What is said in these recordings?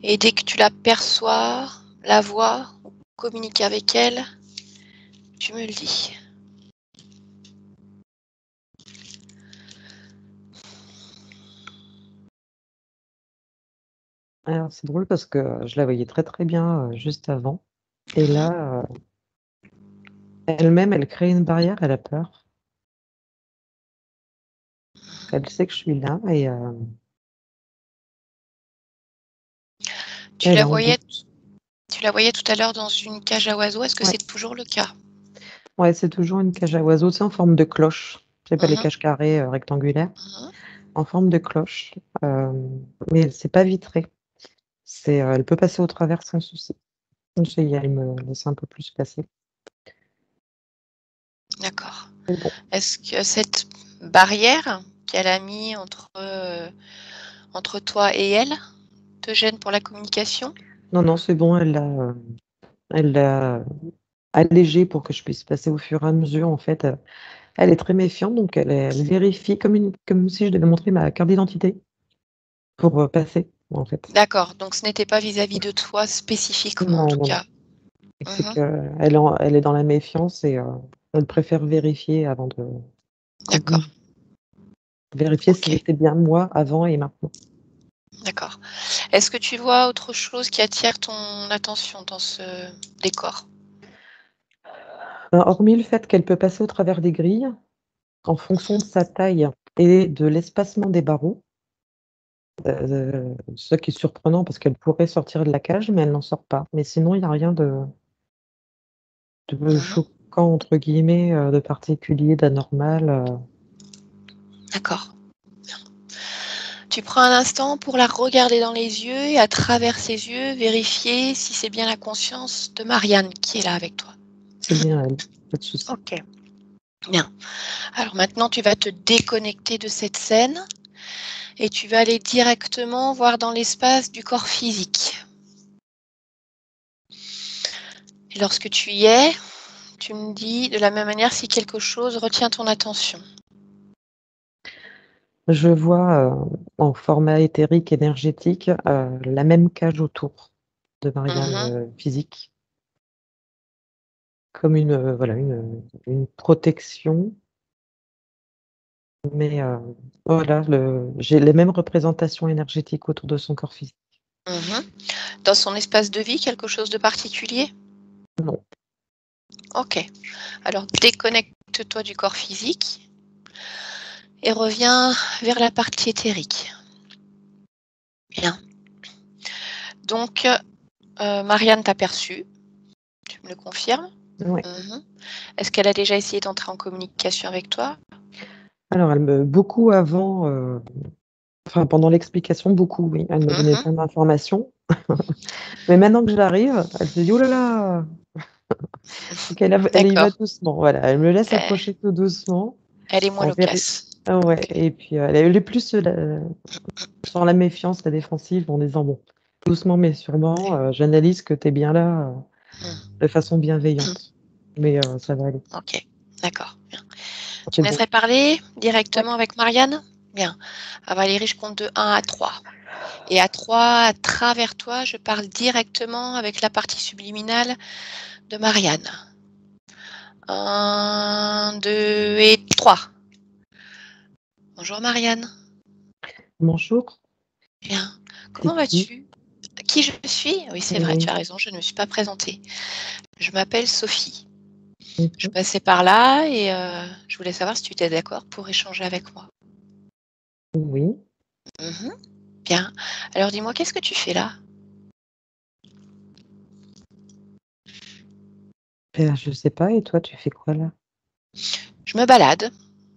Et dès que tu l'aperçois, la vois, ou communiquer avec elle, tu me le dis. Alors, c'est drôle parce que je la voyais très très bien juste avant. Et là, elle-même, elle crée une barrière, elle a peur. Elle sait que je suis là et Tu elle la est en voyais, doute. tu la voyais tout à l'heure dans une cage à oiseaux. Est-ce que Ouais, c'est toujours le cas? ouais, c'est toujours une cage à oiseaux, c'est en forme de cloche. C'est pas les Mhm, cages carrées rectangulaires, mhm. en forme de cloche. Mais c'est pas vitré. Elle peut passer au travers sans souci. Donc, elle me laisse un peu plus passer. D'accord. Mais bon, Est-ce que cette barrière qu'elle a mis entre toi et elle te gêne pour la communication? non, non, c'est bon, elle l'a allégé pour que je puisse passer au fur et à mesure. En fait, elle est très méfiante, donc elle vérifie comme si je devais montrer ma carte d'identité pour passer, en fait. D'accord, donc ce n'était pas vis-à-vis de toi spécifiquement en Non, tout non, non. cas. C'est Mhm, elle est dans la méfiance et elle préfère vérifier avant de d'accord, vérifier si ok, j'étais bien moi avant et maintenant. d'accord. Est-ce que tu vois autre chose qui attire ton attention dans ce décor? Hormis le fait qu'elle peut passer au travers des grilles, en fonction de sa taille et de l'espacement des barreaux, ce qui est surprenant parce qu'elle pourrait sortir de la cage, mais elle n'en sort pas. Mais sinon, il y a rien de Mhm, «choquant» entre guillemets, de particulier, d'anormal, d'accord. Tu prends un instant pour la regarder dans les yeux et à travers ses yeux, vérifier si c'est bien la conscience de Marianne qui est là avec toi. c'est bien elle, pas de souci. Ok, bien. Alors maintenant, tu vas te déconnecter de cette scène et tu vas aller directement voir dans l'espace du corps physique. Et lorsque tu y es, tu me dis de la même manière si quelque chose retient ton attention. Je vois, en format éthérique énergétique, la même cage autour de Marianne, Mhm. physique, comme voilà, une protection, mais voilà, j'ai les mêmes représentations énergétiques autour de son corps physique. Mhm. Dans son espace de vie, quelque chose de particulier? Non. Ok. Alors déconnecte-toi du corps physique et reviens vers la partie éthérique. Bien. Donc, Marianne t'a perçu, tu me le confirmes? Ouais. Mhm. Est-ce qu'elle a déjà essayé d'entrer en communication avec toi? Alors beaucoup avant, enfin pendant l'explication, beaucoup oui, elle me donnait Mhm. plein d'informations, mais maintenant que j'arrive, elle se dit: «Oh là là!» donc elle y va D'accord. doucement, voilà, elle me laisse Euh, approcher tout doucement. Elle est moins On véri loquace. Ah ouais Ok. et puis, elle est plus, sur la méfiance, la défensive en disant: «Bon, doucement mais sûrement, j'analyse que tu es bien là, Mhm. de façon bienveillante, mais ça va aller». Ok. D'accord. Bien. Tu C'est me bon. laisserais parler Ouais. directement avec Marianne? Bien. Ah, Valérie, je compte de 1 à 3. Et à 3, à travers toi, je parle directement avec la partie subliminale de Marianne. 1, 2 et 3. Bonjour Marianne. «Bonjour, Bien. c'est Comment qui?» vas-tu? Qui je suis? Oui, c'est vrai, tu Oui. as raison, je ne me suis pas présentée. Je m'appelle Sophie. Mmh Je mh. passais par là et je voulais savoir si tu étais d'accord pour échanger avec moi. Oui. Mhm. Bien. Alors dis-moi, qu'est-ce que tu fais là? Je sais pas et toi, tu fais quoi là? Je me balade.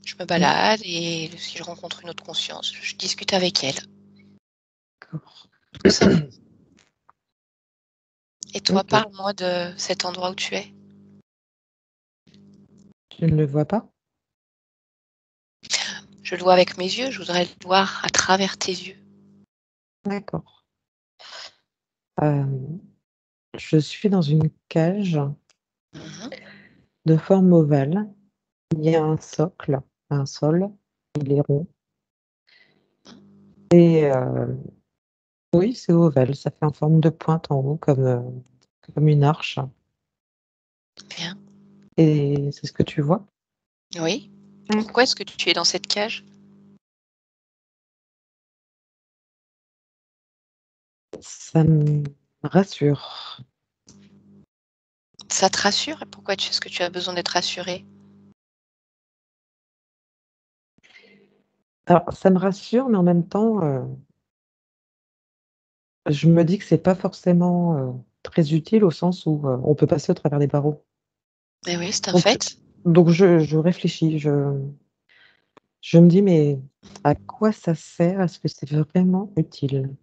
Je me Mmh, balade et si je rencontre une autre conscience, je discute avec elle, d'accord. tout simplement. Et toi, OK. parle-moi de cet endroit où tu es. Tu ne le vois pas? Je le vois avec mes yeux, je voudrais le voir à travers tes yeux. D'accord. Hem, je suis dans une cage Mhm. de forme ovale. Il y a un socle, un sol, il est rond et Oui, c'est ovale, ça fait en forme de pointe en haut comme une arche Bien. et c'est ce que tu vois? Oui. Mmh. Pourquoi est-ce que tu es dans cette cage? Ça me rassure. Ça te rassure? Et pourquoi est-ce que tu as besoin d'être rassurée? Alors ça me rassure, mais en même temps, je me dis que c'est pas forcément, très utile au sens où, on peut passer au travers des barreaux. Eh oui, c'est un Donc fait. donc je réfléchis, je me dis: «Mais à quoi ça sert? Est-ce que c'est vraiment utile?»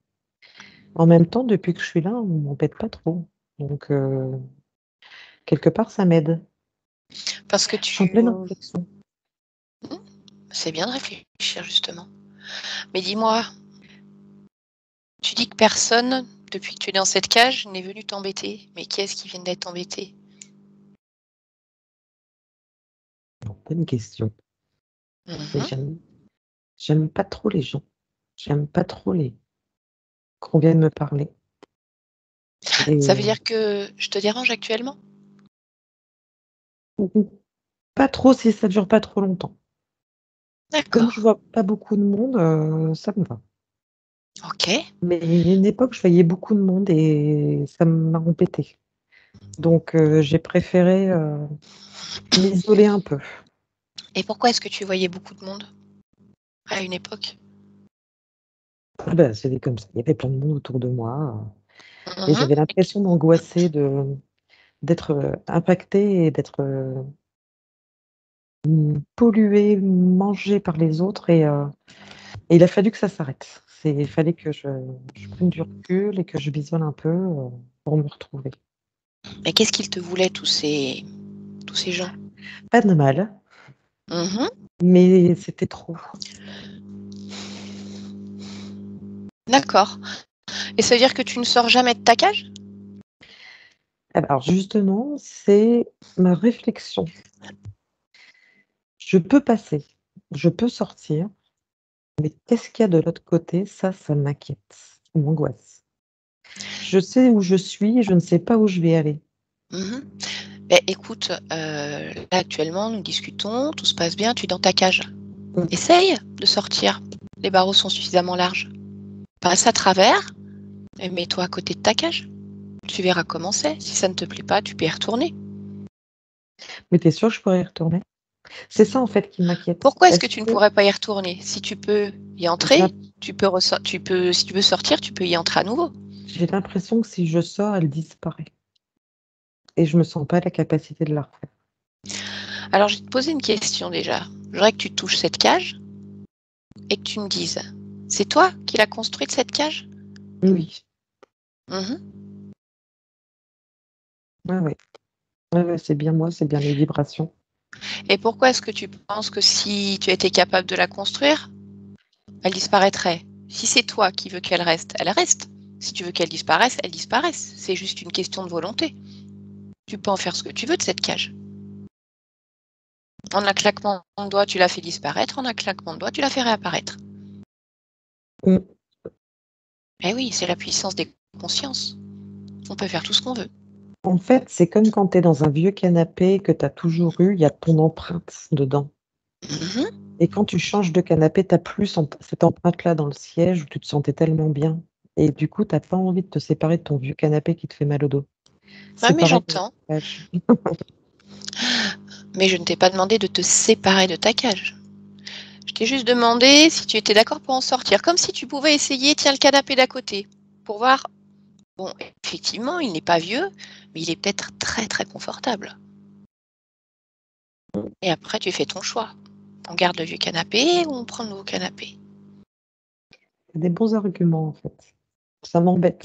En même temps, depuis que je suis là, on m'embête pas trop, donc quelque part ça m'aide. Parce que Je suis en tu pleine réflexion. mmh, c'est bien de réfléchir justement. Mais dis-moi, tu dis que personne, depuis que tu es dans cette cage, n'est venu t'embêter. Mais qui est-ce qui vient d'être embêté? Bonne question. Mais Mmh. j'aime pas trop les gens. J'aime pas trop les qu'on vienne me parler Ça veut et dire que je te dérange actuellement? mmh pas trop si ça dure pas trop longtemps. Comme je D'accord. vois pas beaucoup de monde, ça me va. OK. Mais il y a une époque, je voyais beaucoup de monde et ça m'a embêtée. Donc j'ai préféré, m'isoler un peu. Et pourquoi est-ce que tu voyais beaucoup de monde à une époque? Ah bah, c'était comme ça, il y avait plein de monde autour de moi, et Mmh. j'avais l'impression d'angoisser, d'être, impactée et d'être, polluée, mangée par les autres et il a fallu que ça s'arrête. Il fallait que je prenne du recul et que je m'isole un peu, pour me retrouver. Mais qu'est-ce qu'ils te voulaient tous ces gens? Pas de mal, Mmh. mais c'était trop. D'accord. Et ça veut dire que tu ne sors jamais de ta cage? Ah bah, alors justement, c'est ma réflexion. Je peux passer, je peux sortir, mais qu'est-ce qu'il y a de l'autre côté? Ça m'inquiète, ça m'angoisse. Je sais où je suis, je ne sais pas où je vais aller. Mmh. Beh, écoute, là actuellement nous discutons, tout se passe bien, tu es dans ta cage. Mmh. Essaye de sortir. Les barreaux sont suffisamment larges. Passe à travers et mets-toi à côté de ta cage. Tu verras comment c'est. Si ça ne te plaît pas, tu peux y retourner. Mais tu es sûre que je pourrais y retourner? C'est ça en fait qui m'inquiète. Pourquoi est-ce que Est-ce tu ne que pourrais pas y retourner? Si tu peux y j'ai l'im entrer, si tu veux sortir, tu peux y entrer à nouveau. j'ai l'impression que si je sors, elle disparaît et je me sens pas la capacité de la refaire. Alors je vais te poser une question déjà. Je voudrais que tu touches cette cage et que tu me dises, c'est toi qui l'as construite cette cage? Oui, Mmh. ouais, ouais. Ouais, ouais, c'est bien moi, c'est bien mes vibrations. Et pourquoi est-ce que tu penses que si tu étais capable de la construire, elle disparaîtrait? Si c'est toi qui veux qu'elle reste, elle reste. Si tu veux qu'elle disparaisse, elle disparaisse. C'est juste une question de volonté. Tu peux en faire ce que tu veux de cette cage. En un claquement de doigts, tu la fais disparaître, en un claquement de doigts, tu la fais réapparaître. Mmh. Eh oui, c'est la puissance des consciences. On peut faire tout ce qu'on veut. En fait, c'est comme quand tu es dans un vieux canapé que tu as toujours eu, il y a ton empreinte dedans Mmh. et quand tu changes de canapé, tu as plus cette empreinte-là dans le siège où tu te sentais tellement bien et du coup, tu as pas envie de te séparer de ton vieux canapé qui te fait mal au dos. Ouais, C'est mais pareil avec j'entends. la cage. Mais je ne t'ai pas demandé de te séparer de ta cage. Je t'ai juste demandé si tu étais d'accord pour en sortir. Comme si tu pouvais essayer, tiens, le canapé d'à côté. Pour voir. Bon, effectivement, il n'est pas vieux, mais il est peut-être très très confortable. Et après, tu fais ton choix. On garde le vieux canapé ou on prend le nouveau canapé? C'est des bons arguments, en fait. Ça m'embête.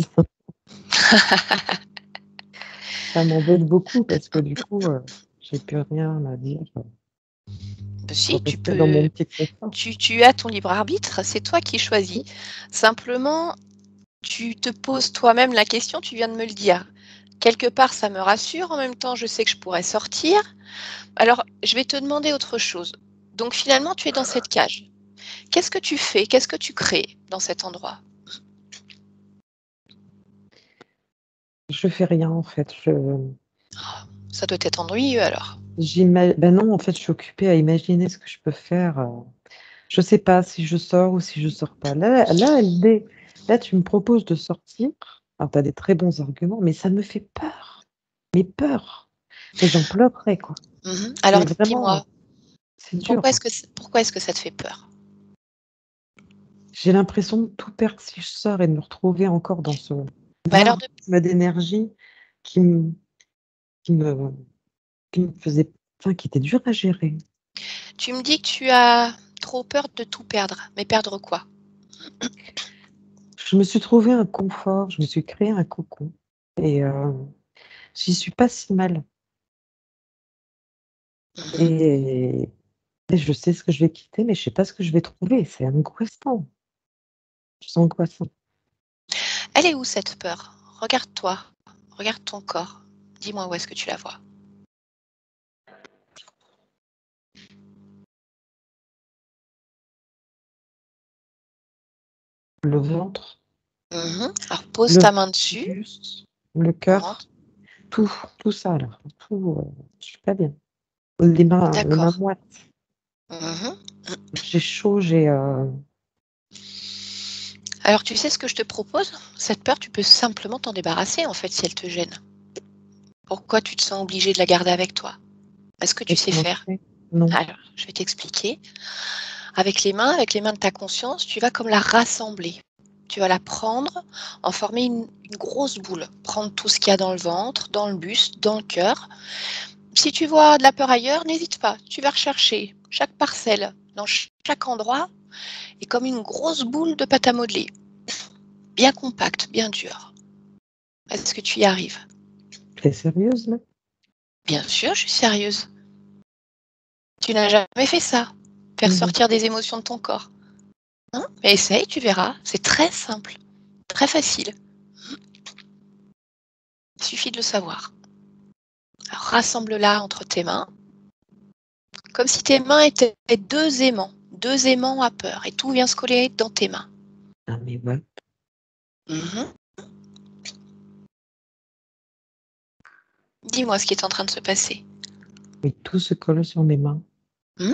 Ça m'embête beaucoup parce que du coup, j'ai plus rien à dire, Bah je peux si, tu rester dans mon peux. petit confort. Tu as ton libre arbitre, c'est toi qui choisis. Simplement, tu te poses toi-même la question, tu viens de me le dire. Quelque part, ça me rassure, en même temps, je sais que je pourrais sortir. Alors, je vais te demander autre chose. Donc finalement, tu es dans cette cage. Qu'est-ce que tu fais? Qu'est-ce que tu crées dans cet endroit? Je fais rien en fait. Ça doit être ennuyeux alors. Ben non, en fait, je suis occupée à imaginer ce que je peux faire. Je sais pas si je sors ou si je sors pas. Là, tu me proposes de sortir. Alors, tu as des très bons arguments, mais ça me fait peur. Mais peur. Mais j'en pleurerais, quoi. Alors Mais vraiment, dis-moi, c'est dur. pourquoi est-ce que ça te fait peur? J'ai l'impression de tout perdre si je sors et de me retrouver encore dans ce Bah alors, marasme d'énergie qui me, qui me, qui me faisait, enfin, qui était dur à gérer. tu me dis que tu as trop peur de tout perdre. Mais perdre quoi? Je me suis trouvé un confort, je me suis créé un cocon et j'y suis pas si mal. Mhm. Et, et je sais ce que je vais quitter, mais je sais pas ce que je vais trouver. C'est angoissant. C'est angoissant. Elle est où cette peur? Regarde-toi, regarde ton corps. Dis-moi où est-ce que tu la vois. Le ventre, Alors pose le ta main dessus. buste, le Montre. cœur, tout ça là. Tout, je suis pas bien. Les mains D'accord. moites. Mhm. J'ai chaud, j'ai. Alors tu sais ce que je te propose? Cette peur, tu peux simplement t'en débarrasser en fait si elle te gêne. Pourquoi tu te sens obligé de la garder avec toi? Est-ce que tu Et sais comment je faire? fais? Non. Alors, je vais t'expliquer. Avec les mains de ta conscience, tu vas comme la rassembler. Tu vas la prendre, en former une grosse boule. Prendre tout ce qu'il y a dans le ventre, dans le buste, dans le cœur. Si tu vois de la peur ailleurs, n'hésite pas. Tu vas rechercher chaque parcelle, dans chaque endroit, et comme une grosse boule de pâte à modeler. Bien compacte, bien dure. Est-ce que tu y arrives? T'es sérieuse là? Bien sûr, je suis sérieuse. Tu n'as jamais fait ça. Faire Non. sortir des émotions de ton corps. Hein? Mais essaye, tu verras. C'est très simple, très facile. Il suffit de le savoir. Alors, rassemble-la entre tes mains, comme si tes mains étaient deux aimants à peur, et tout vient se coller dans tes mains. Ah mais ouais. Mhm. Dis-moi ce qui est en train de se passer. Mais tout se colle sur mes mains. Mhm.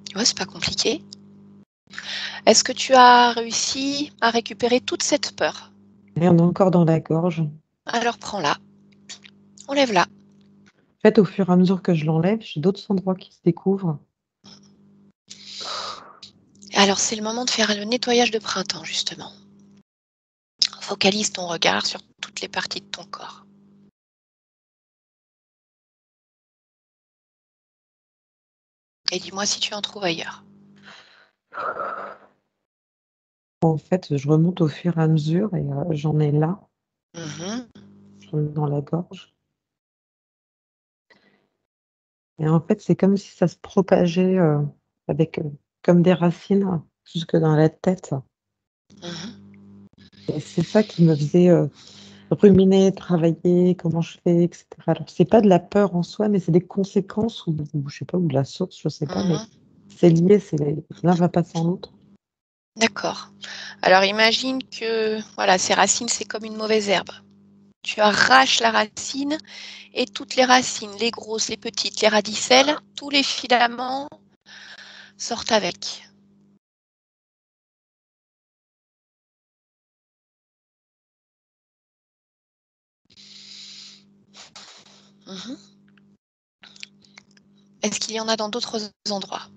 Tu vois, c'est pas compliqué. Est-ce que tu as réussi à récupérer toute cette peur? Et on est encore dans la gorge. Alors prends-la, enlève-la. En fait, au fur et à mesure que je l'enlève, j'ai d'autres endroits qui se découvrent. Alors c'est le moment de faire le nettoyage de printemps, justement. Focalise ton regard sur toutes les parties de ton corps. Et dis-moi si tu en trouves ailleurs. En fait, je remonte au fur et à mesure et j'en ai là, Mhm. j'en ai dans la gorge. Et en fait, c'est comme si ça se propageait avec comme des racines jusque dans la tête. Mhm. Et c'est ça qui me faisait ruminer, travailler, comment je fais, etc. Alors, c'est pas de la peur en soi, mais c'est des conséquences ou je sais pas, ou de la source, je sais pas, mais Mhm. c'est lié, l'un va pas sans l'autre. D'accord. Alors imagine que voilà, ces racines, c'est comme une mauvaise herbe. Tu arraches la racine et toutes les racines, les grosses, les petites, les radicelles, tous les filaments sortent avec. Mhm. Est-ce qu'il y en a dans d'autres endroits?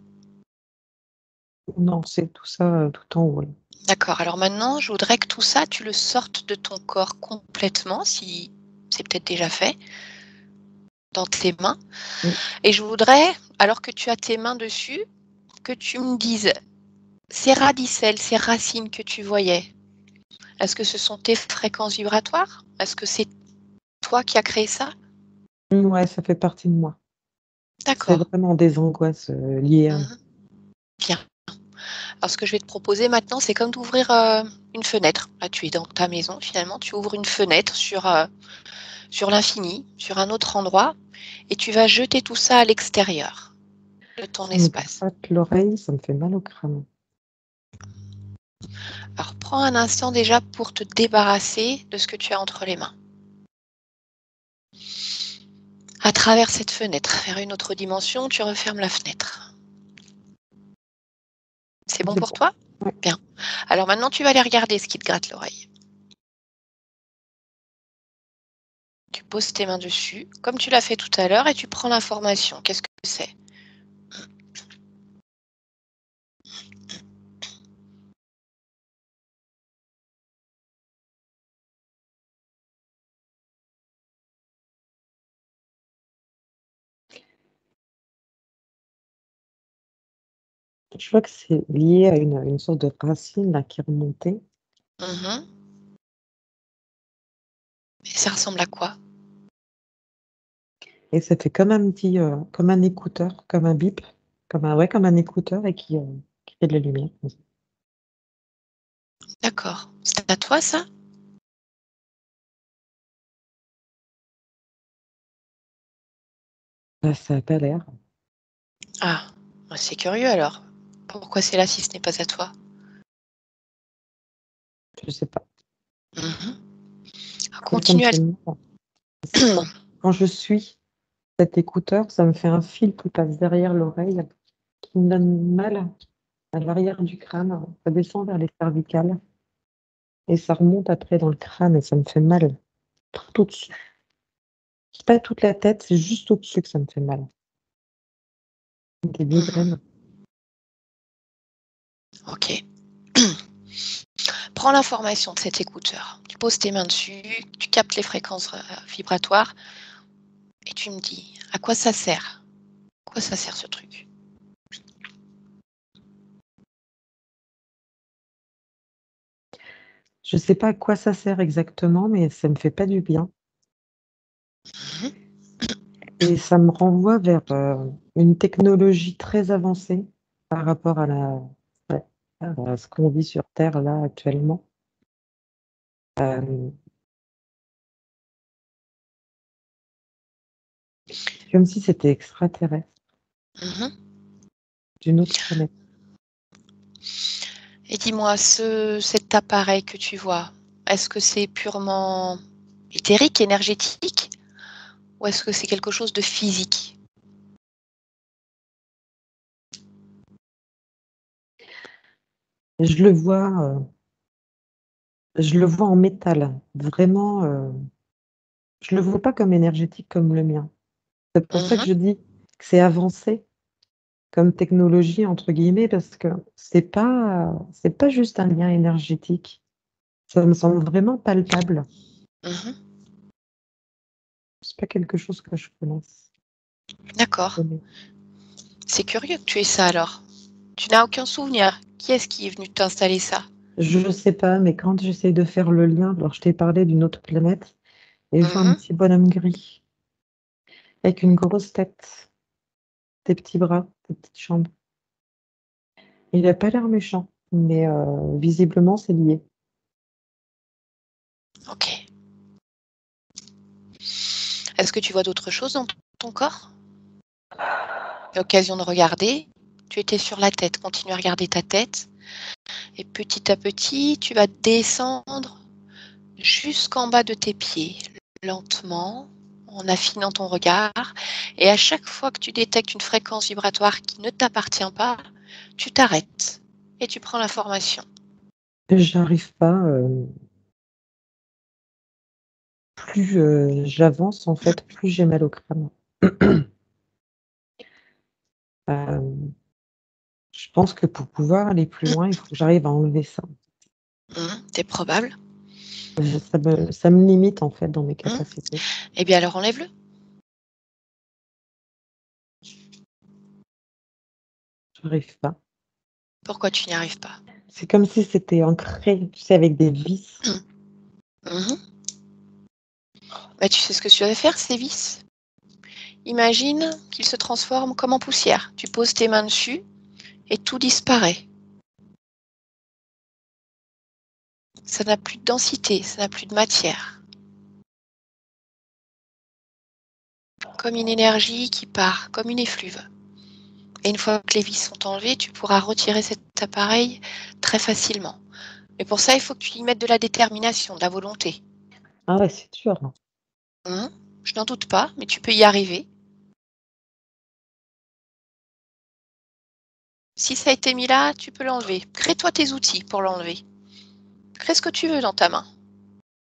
Non, c'est tout ça tout en haut, là. D'accord. Alors maintenant, je voudrais que tout ça, tu le sortes de ton corps complètement, si c'est peut-être déjà fait, dans tes mains. Mm. Et je voudrais, alors que tu as tes mains dessus, que tu me dises ces radicelles, ces racines que tu voyais. Est-ce que ce sont tes fréquences vibratoires? Est-ce que c'est toi qui as créé ça? Ouais, ça fait partie de moi. C'est D'accord. vraiment des angoisses liées à. Mhm. Bien. Alors, ce que je vais te proposer maintenant, c'est comme d'ouvrir une fenêtre. Là, tu es dans ta maison, finalement, tu ouvres une fenêtre sur l'infini, sur un autre endroit, et tu vas jeter tout ça à l'extérieur de ton Ça me espace. gratte l'oreille, ça me fait mal au crâne. Alors, prends un instant déjà pour te débarrasser de ce que tu as entre les mains. À travers cette fenêtre, vers une autre dimension, tu refermes la fenêtre. C'est bon C'est pour bon. toi? Ouais. Bien. Alors maintenant, tu vas aller regarder ce qui te gratte l'oreille. Tu poses tes mains dessus, comme tu l'as fait tout à l'heure, et tu prends l'information. Qu'est-ce que c'est? Je vois que c'est lié à une sorte de racine là, qui remontait. Mhm. Et ça ressemble à quoi? Et ça fait comme un petit, comme un écouteur, comme un bip, comme un écouteur et qui fait de la lumière. D'accord. C'est à toi, ça? Bah, ça a pas l'air. Ah, bah, c'est curieux alors. Pourquoi c'est là si ce n'est pas à toi? Je sais pas. Mhm. Moi, ça me Continue à... fait mal. Quand je suis cet écouteur, ça me fait un fil qui passe derrière l'oreille, qui me donne mal à l'arrière du crâne. Ça descend vers les cervicales et ça remonte après dans le crâne et ça me fait mal tout au-dessus. C'est pas toute la tête, c'est juste au-dessus que ça me fait mal. Des Mhm. migraines. Ok. Prends l'information de cet écouteur. Tu poses tes mains dessus, tu captes les fréquences vibratoires et tu me dis à quoi ça sert? À quoi ça sert ce truc? Je sais pas à quoi ça sert exactement, mais ça me fait pas du bien. Mhm. Et ça me renvoie vers une technologie très avancée par rapport à ouais, à ce qu'on vit sur Terre là actuellement. Euh, Comme si c'était extraterrestre, Mhm. d'une autre planète. Et dis-moi, cet appareil que tu vois, est-ce que c'est purement éthérique, énergétique, ou est-ce que c'est quelque chose de physique? Je le vois, je le vois en métal, vraiment. Je le vois pas comme énergétique comme le mien. C'est pour ça que Mhm. je dis que c'est avancé comme technologie entre guillemets parce que c'est pas juste un lien énergétique. Ça me semble vraiment palpable. Mhm. C'est pas quelque chose que je connaisse. D'accord. C'est curieux que tu aies ça alors. Tu n'as aucun souvenir. Qui est-ce qui est venu t'installer ça? Je sais pas, mais quand j'essaye de faire le lien, alors je t'ai parlé d'une autre planète et je vois un Mhm. petit bonhomme gris avec une grosse tête, des petits bras, des petites jambes. Il a pas l'air méchant, mais visiblement c'est lié. Ok. Est-ce que tu vois d'autres choses dans ton corps? L'occasion de regarder. Tu étais sur la tête. Continue à regarder ta tête. Et petit à petit, tu vas descendre jusqu'en bas de tes pieds, lentement, en affinant ton regard. Et à chaque fois que tu détectes une fréquence vibratoire qui ne t'appartient pas, tu t'arrêtes et tu prends l'information. J'arrive pas. Plus j'avance, en fait, plus j'ai mal au crâne. Euh, je pense que pour pouvoir aller plus loin, il faut que j'arrive à enlever ça. C'est probable. Ça me limite, en fait, dans mes Hum. capacités. Eh bien alors enlève-le. J'arrive pas. Pourquoi tu n'y arrives pas? C'est comme si c'était ancré, tu sais, avec des vis. Mhm. Bah, tu sais ce que tu vas faire, ces vis? Imagine qu'ils se transforment comme en poussière. Tu poses tes mains dessus et tout disparaît. Ça n'a plus de densité, ça n'a plus de matière. Comme une énergie qui part, comme une effluve. Et une fois que les vis sont enlevées, tu pourras retirer cet appareil très facilement. Mais pour ça, il faut que tu y mettes de la détermination, de la volonté. Ah ouais, c'est dur, hein. Hein. Je n'en doute pas, mais tu peux y arriver. Si ça a été mis là, tu peux l'enlever. Crée-toi tes outils pour l'enlever. Crée ce que tu veux dans ta main.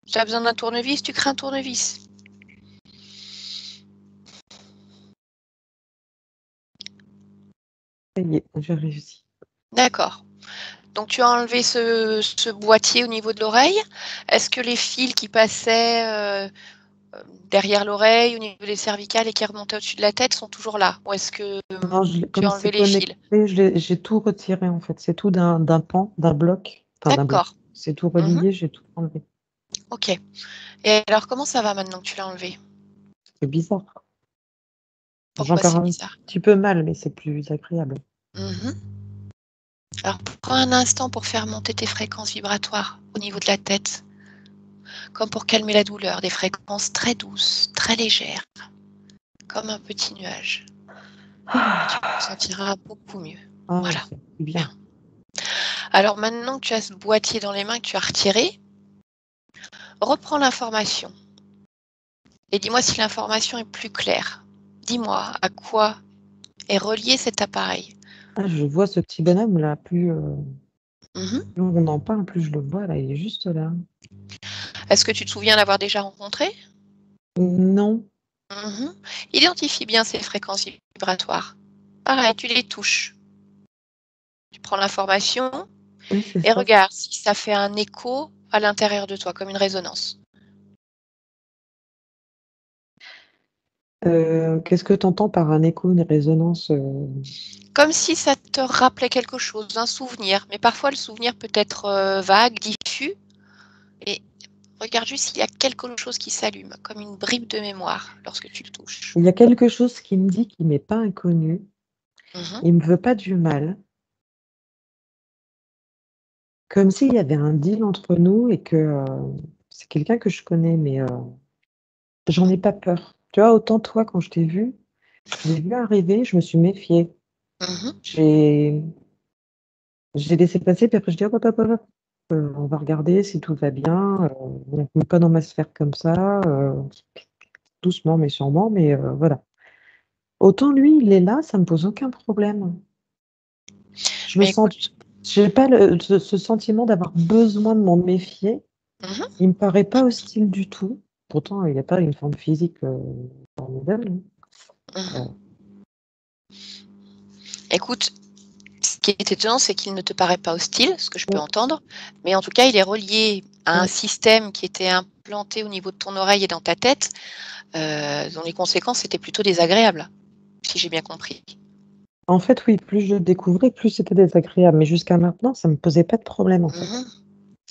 Si tu as besoin d'un tournevis, tu crées un tournevis. Ça y est, j'ai réussi. D'accord. Donc tu as enlevé ce boîtier au niveau de l'oreille. Est-ce que les fils qui passaient derrière l'oreille, au niveau des cervicales et qui remontaient au-dessus de la tête sont toujours là? Ou est-ce que Non, tu comme as c'est enlevé les fils? connecté, j'ai tout retiré en fait. C'est tout d'un pan, d'un bloc. Enfin, d'un bloc. D'accord. C'est tout Mhm. relié, j'ai tout enlevé. Ok. Et alors comment ça va maintenant que tu l'as enlevé? C'est bizarre. J'ai Pourquoi encore c'est un bizarre? petit peu mal, mais c'est plus agréable. Mhm. Alors prends un instant pour faire monter tes fréquences vibratoires au niveau de la tête, comme pour calmer la douleur, des fréquences très douces, très légères, comme un petit nuage. Et tu te sentiras beaucoup mieux. Ah, Voilà. c'est bien. Bien. Alors maintenant que tu as ce boîtier dans les mains que tu as retiré, reprends l'information et dis-moi si l'information est plus claire. Dis-moi à quoi est relié cet appareil. Ah, je vois ce petit bonhomme là, Mhm. plus on en parle, plus je le vois là, il est juste là. Est-ce que tu te souviens l'avoir déjà rencontré? Non, Mhm. Identifie bien ces fréquences vibratoires. Pareil, tu les touches. Tu prends l'information oui, c'est et ça. regarde si ça fait un écho à l'intérieur de toi, comme une résonance. Qu'est-ce que tu entends par un écho, une résonance Comme si ça te rappelait quelque chose, un souvenir. Mais parfois, le souvenir peut être vague, diffus. Et regarde juste s'il y a quelque chose qui s'allume, comme une bribe de mémoire lorsque tu le touches. Il y a quelque chose qui me dit qu'il m'est pas inconnu, Mhm. il me veut pas du mal, comme s'il y avait un deal entre nous et que c'est quelqu'un que je connais, mais j'en ai pas peur. Tu vois, autant toi, quand je l'ai vu arriver, je me suis méfiée. Mhm. J'ai j'ai laissé passer, puis après je dis hop, hop, hop, hop. On va regarder si tout va bien. On n'est pas dans ma sphère comme ça, doucement mais sûrement, mais voilà. Autant lui, il est là, ça me pose aucun problème. Je me Mais sens, écoute, j'ai pas ce sentiment d'avoir besoin de m'en méfier. mhm, Il me paraît pas hostile du tout. Pourtant, il n'y a pas une forme physique formidable, hein. mhm. Écoute, ce qui est étonnant, c'est qu'il ne te paraît pas hostile, ce que je peux Mm, entendre, mais en tout cas, il est relié à un mm. système qui était implanté au niveau de ton oreille et dans ta tête, dont les conséquences étaient plutôt désagréables, si j'ai bien compris. En fait, oui, plus je découvrais, plus c'était désagréable. Mais jusqu'à maintenant, ça me posait pas de problème, en fait. Mhm.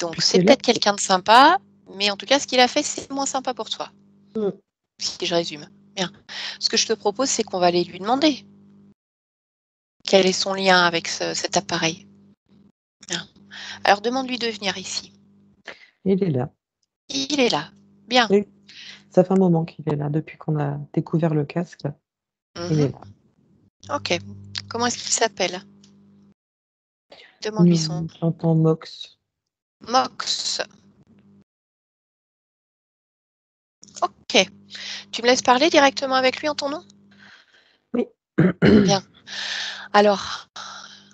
Donc, Puis c'est c'est là peut-être quelqu'un de sympa, mais en tout cas, ce qu'il a fait, c'est moins sympa pour toi, que si je résume. Bien. Ce que je te propose, c'est qu'on va aller lui demander quel est son lien avec cet appareil. Bien. Alors, demande-lui de venir ici. il est là. Il est là. Bien. Oui, ça fait un moment qu'il est là, depuis qu'on a découvert le casque. Il est Mhm. là. Ok. Comment est-ce qu'il s'appelle? Demande-lui son J'entends Mox. Mox. Ok. Tu me laisses parler directement avec lui en ton nom? Oui. Bien. Alors,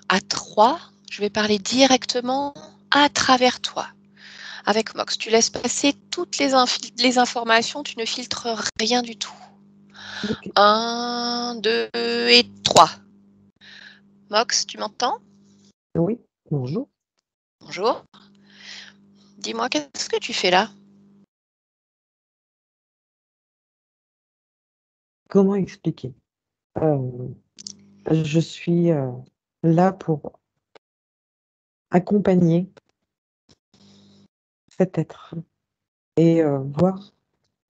à 3, je vais parler directement à travers toi. Avec Mox, tu laisses passer toutes les informations, tu ne filtres rien du tout. Ok. 1, 2 et 3. Mox, tu m'entends? Oui. Bonjour. Bonjour. Dis-moi, qu'est-ce que tu fais là? Comment expliquer? Euh, je suis là pour accompagner cet être et voir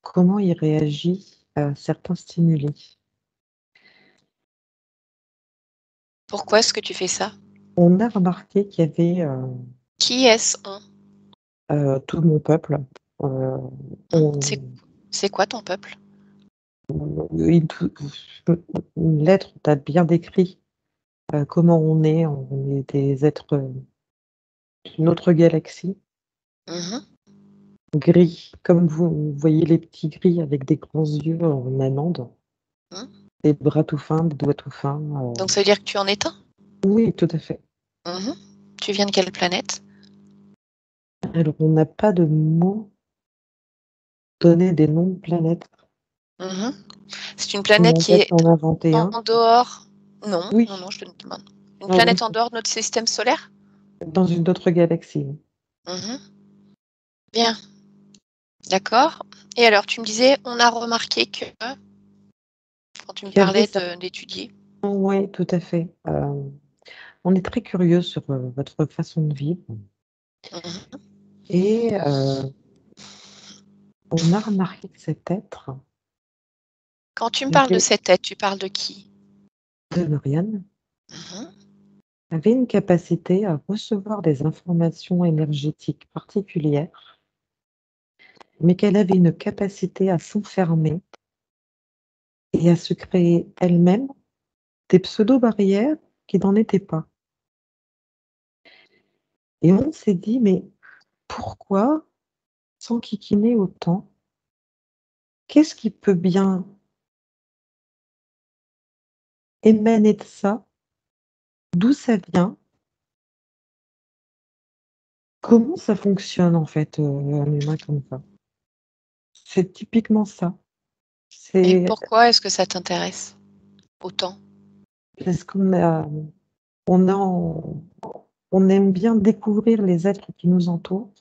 comment il réagit à certains stimuli. Pourquoi est-ce que tu fais ça? On a remarqué qu'il y avait Qui est-ce on? tout mon peuple. Euh, on- C'est quoi ton peuple? une, une lettre t'a bien décrit comment on est des êtres d'une autre galaxie. Mhm. gris, comme vous voyez les petits gris avec des grands yeux en amande, Mhm. des bras tout fins, des doigts tout fins. Donc ça veut dire que tu en es un. Oui, tout à fait. Mhm. Tu viens de quelle planète? Alors, on n'a pas de mots donner des noms de planètes. Mhm. C'est une On planète qui m'embête est d'en inventer un. en dehors. Non, non, Oui, non, je te demande. Une dans, planète en dehors de notre système solaire? dans une autre galaxie. Mhm. Bien, d'accord. Et alors, tu me disais, on a remarqué que, quand tu me Il y avait parlais ça. d'étudier. Oui, tout à fait. On est très curieux sur votre façon de vivre Mhm. et on a remarqué que cet être Quand tu me parles de avait, cette tête, tu parles de qui? de Marianne, Mhm. avait une capacité à recevoir des informations énergétiques particulières, mais qu'elle avait une capacité à s'enfermer et à se créer elle-même des pseudo-barrières qui n'en étaient pas. Et on s'est dit, mais pourquoi s'enquiquiner autant? Qu'est-ce qui peut bien émaner de ça? D'où ça vient? Comment ça fonctionne en fait, un humain comme ça? C'est typiquement ça. Et C'est pourquoi est-ce que ça t'intéresse autant? parce on a en on aime bien découvrir les êtres qui nous entourent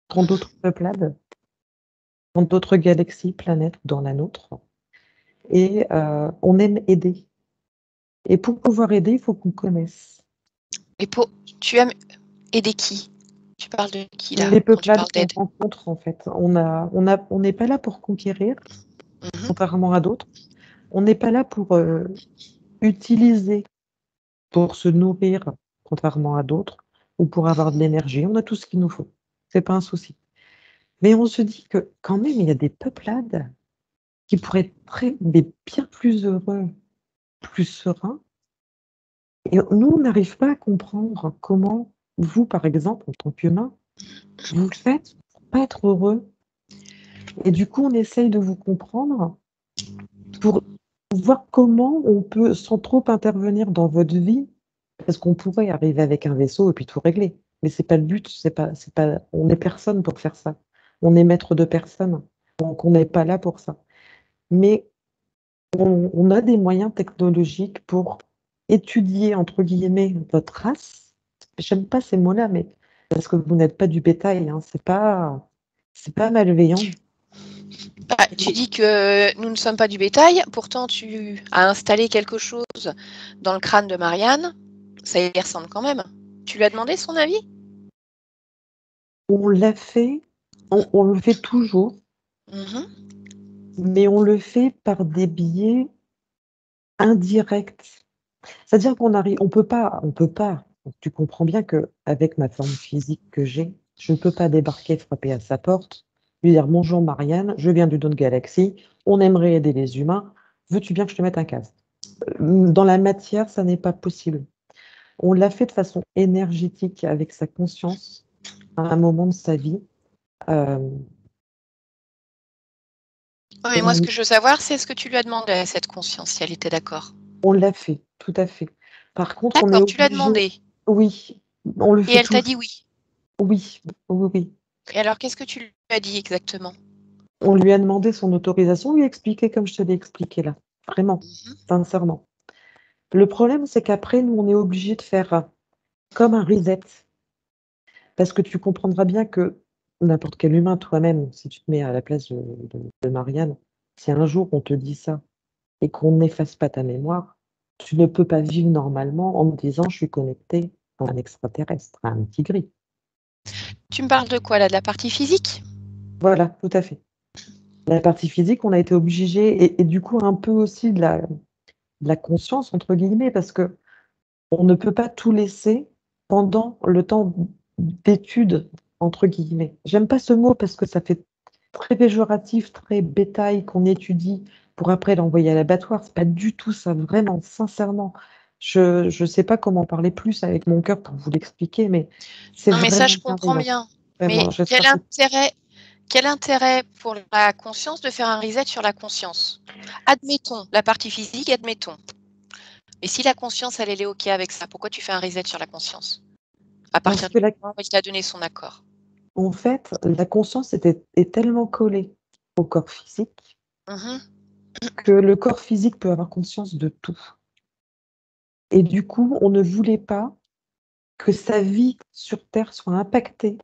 dans Mhm. d'autres peuplades, dans d'autres galaxies, planètes ou dans la nôtre et on aime aider et pour pouvoir aider, il faut qu'on connaisse. Et tu aimes aider qui? Tu parles de qui là, Les quand tu peuplades parles qu'on d'aide? rencontre en fait, on n'est pas là pour conquérir, Mhm. contrairement à d'autres. On n'est pas là pour, utiliser, pour se nourrir, contrairement à d'autres, ou pour avoir de l'énergie. On a tout ce qu'il nous faut. C'est pas un souci. Mais on se dit que quand même, il y a des peuplades qui pourraient être mais bien plus heureux, plus sereins et nous, on n'arrive pas à comprendre comment vous, par exemple, en tant qu'humain, vous faites pour pas être heureux et du coup, on essaye de vous comprendre pour voir comment on peut, sans trop intervenir dans votre vie, parce qu'on pourrait arriver avec un vaisseau et puis tout régler. Mais c'est pas le but, c'est pas, on n'est personne pour faire ça. On est maître de personne, donc on n'est pas là pour ça. Mais on a des moyens technologiques pour étudier, entre guillemets, votre race. J'aime pas ces mots-là, mais parce que vous n'êtes pas du bétail, hein, c'est pas malveillant. Bah, tu dis que nous ne sommes pas du bétail, pourtant tu as installé quelque chose dans le crâne de Marianne, ça y ressemble quand même. Tu lui as demandé son avis? On l'a fait, on le fait toujours, Mhm. mais on le fait par des biais indirects. C'est-à-dire on peut pas, tu comprends bien qu'avec ma forme physique que j'ai, je ne peux pas débarquer, frapper à sa porte, lui dire: «Bonjour Marianne, je viens d'une autre galaxie, on aimerait aider les humains, veux-tu bien que je te mette un casque?» Dans la matière, ça n'est pas possible. On l'a fait de façon énergétique avec sa conscience à un moment de sa vie. Hem, Ouais, mais moi, ce on que je veux savoir, c'est ce que tu lui as demandé à cette conscience, si elle était d'accord. on l'a fait, tout à fait. Par contre, on est D'accord, tu l'as obligé, demandé oui, on le et fait elle t'a toujours, dit oui. oui, oui, oui. Et alors, qu'est-ce que tu lui as dit exactement? On lui a demandé son autorisation, on lui a expliqué comme je te l'ai expliqué là, vraiment, Mhm. sincèrement. Le problème, c'est qu'après, nous, on est obligé de faire, comme un reset, parce que tu comprendras bien que n'importe quel humain, toi-même, si tu te mets à la place de Marianne, si un jour on te dit ça et qu'on n'efface pas ta mémoire, tu ne peux pas vivre normalement en me disant: «Je suis connecté à un extraterrestre, à un petit gris». Tu me parles de quoi là? De la partie physique? Voilà, tout à fait. La partie physique, on a été obligé et du coup un peu aussi de la «conscience» entre guillemets, parce que on ne peut pas tout laisser pendant le temps «d'études» entre guillemets. J'aime pas ce mot parce que ça fait très péjoratif, très bétail qu'on étudie pour après l'envoyer à l'abattoir. C'est pas du tout ça, vraiment, sincèrement. Je sais pas comment parler plus avec mon cœur pour vous l'expliquer, mais c'est Non, mais ça, vraiment je comprends bienveillant. bien. Mais Vraiment, j'espère que quel intérêt pour la conscience de faire un reset sur la conscience? Admettons, la partie physique, admettons. Et si la conscience, elle est OK avec ça, pourquoi tu fais un reset sur la conscience? À Parce partir du que moment où il t'a donné son accord. en fait, la conscience est tellement collée au corps physique Mmh. que le corps physique peut avoir conscience de tout. Et du coup, on ne voulait pas que sa vie sur terre soit impactée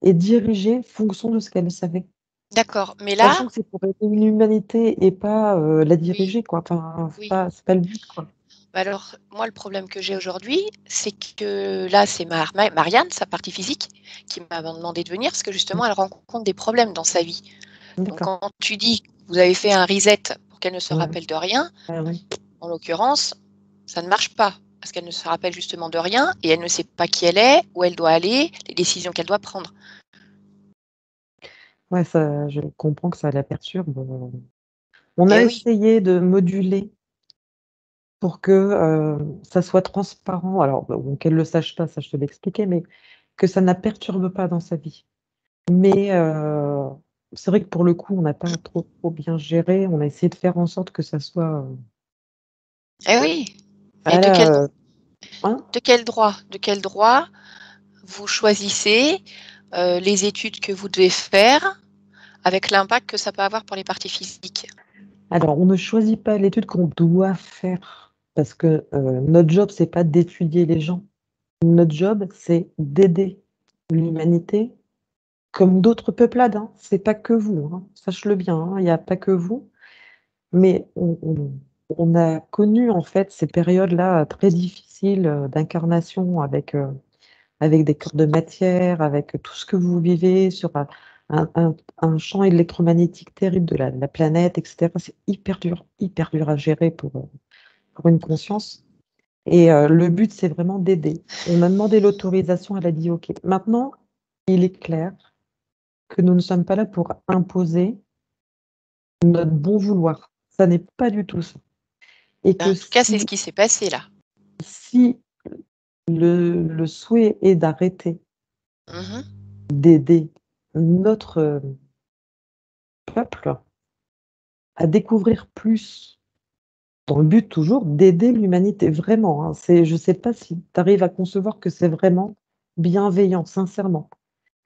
et dirigée en fonction de ce qu'elle savait. D'accord, mais là Sachant que c'est pour aider l'humanité et pas, la oui, diriger quoi. Enfin, oui. c'est pas le but quoi. Bah, alors, moi, le problème que j'ai aujourd'hui, c'est que là, c'est Marianne, sa partie physique, qui m'a demandé de venir parce que Mmh. justement, elle rencontre des problèmes dans sa vie. Donc D'accord. quand tu dis que vous avez fait un reset pour qu'elle ne se Ouais. rappelle de rien, Ah ouais. en l'occurrence, ça ne marche pas parce qu'elle ne se rappelle justement de rien et elle ne sait pas qui elle est, où elle doit aller, les décisions qu'elle doit prendre. Ouais, ça je comprends que ça la perturbe, on a Eh oui, essayé de moduler pour que, ça soit transparent. Alors, bon, qu'elle le sache pas, ça je te l'ai expliqué, mais que ça ne la perturbe pas dans sa vie. Mais, c'est vrai que pour le coup, on n'a pas trop bien géré. On a essayé de faire en sorte que ça soit, eh oui. Mais voilà, hein? de quel droit vous choisissez les études que vous devez faire avec l'impact que ça peut avoir pour les parties physiques? Alors, on ne choisit pas l'étude qu'on doit faire parce que, notre job, c'est pas d'étudier les gens. Notre job, c'est d'aider l'humanité comme d'autres peuplades, hein. C'est pas que vous, hein, sache-le bien, hein, il y a pas que vous. Mais on a connu, en fait, ces périodes-là très difficiles, d'incarnation avec des corps de matière, avec tout ce que vous vivez sur un champ électromagnétique terrible de la planète et cetera. C'est hyper dur à gérer pour une conscience et le but, c'est vraiment d'aider. On a demandé l'autorisation, elle a dit: «OK». Maintenant, il est clair que nous ne sommes pas là pour imposer notre bon vouloir. Ça n'est pas du tout ça et que En tout cas, c'est ce qui s'est passé là. si le souhait est d'arrêter Mmh. d'aider notre, peuple à découvrir plus, dans le but toujours d'aider l'humanité, vraiment, hein. C'est je sais pas si tu arrives à concevoir que c'est vraiment bienveillant, sincèrement.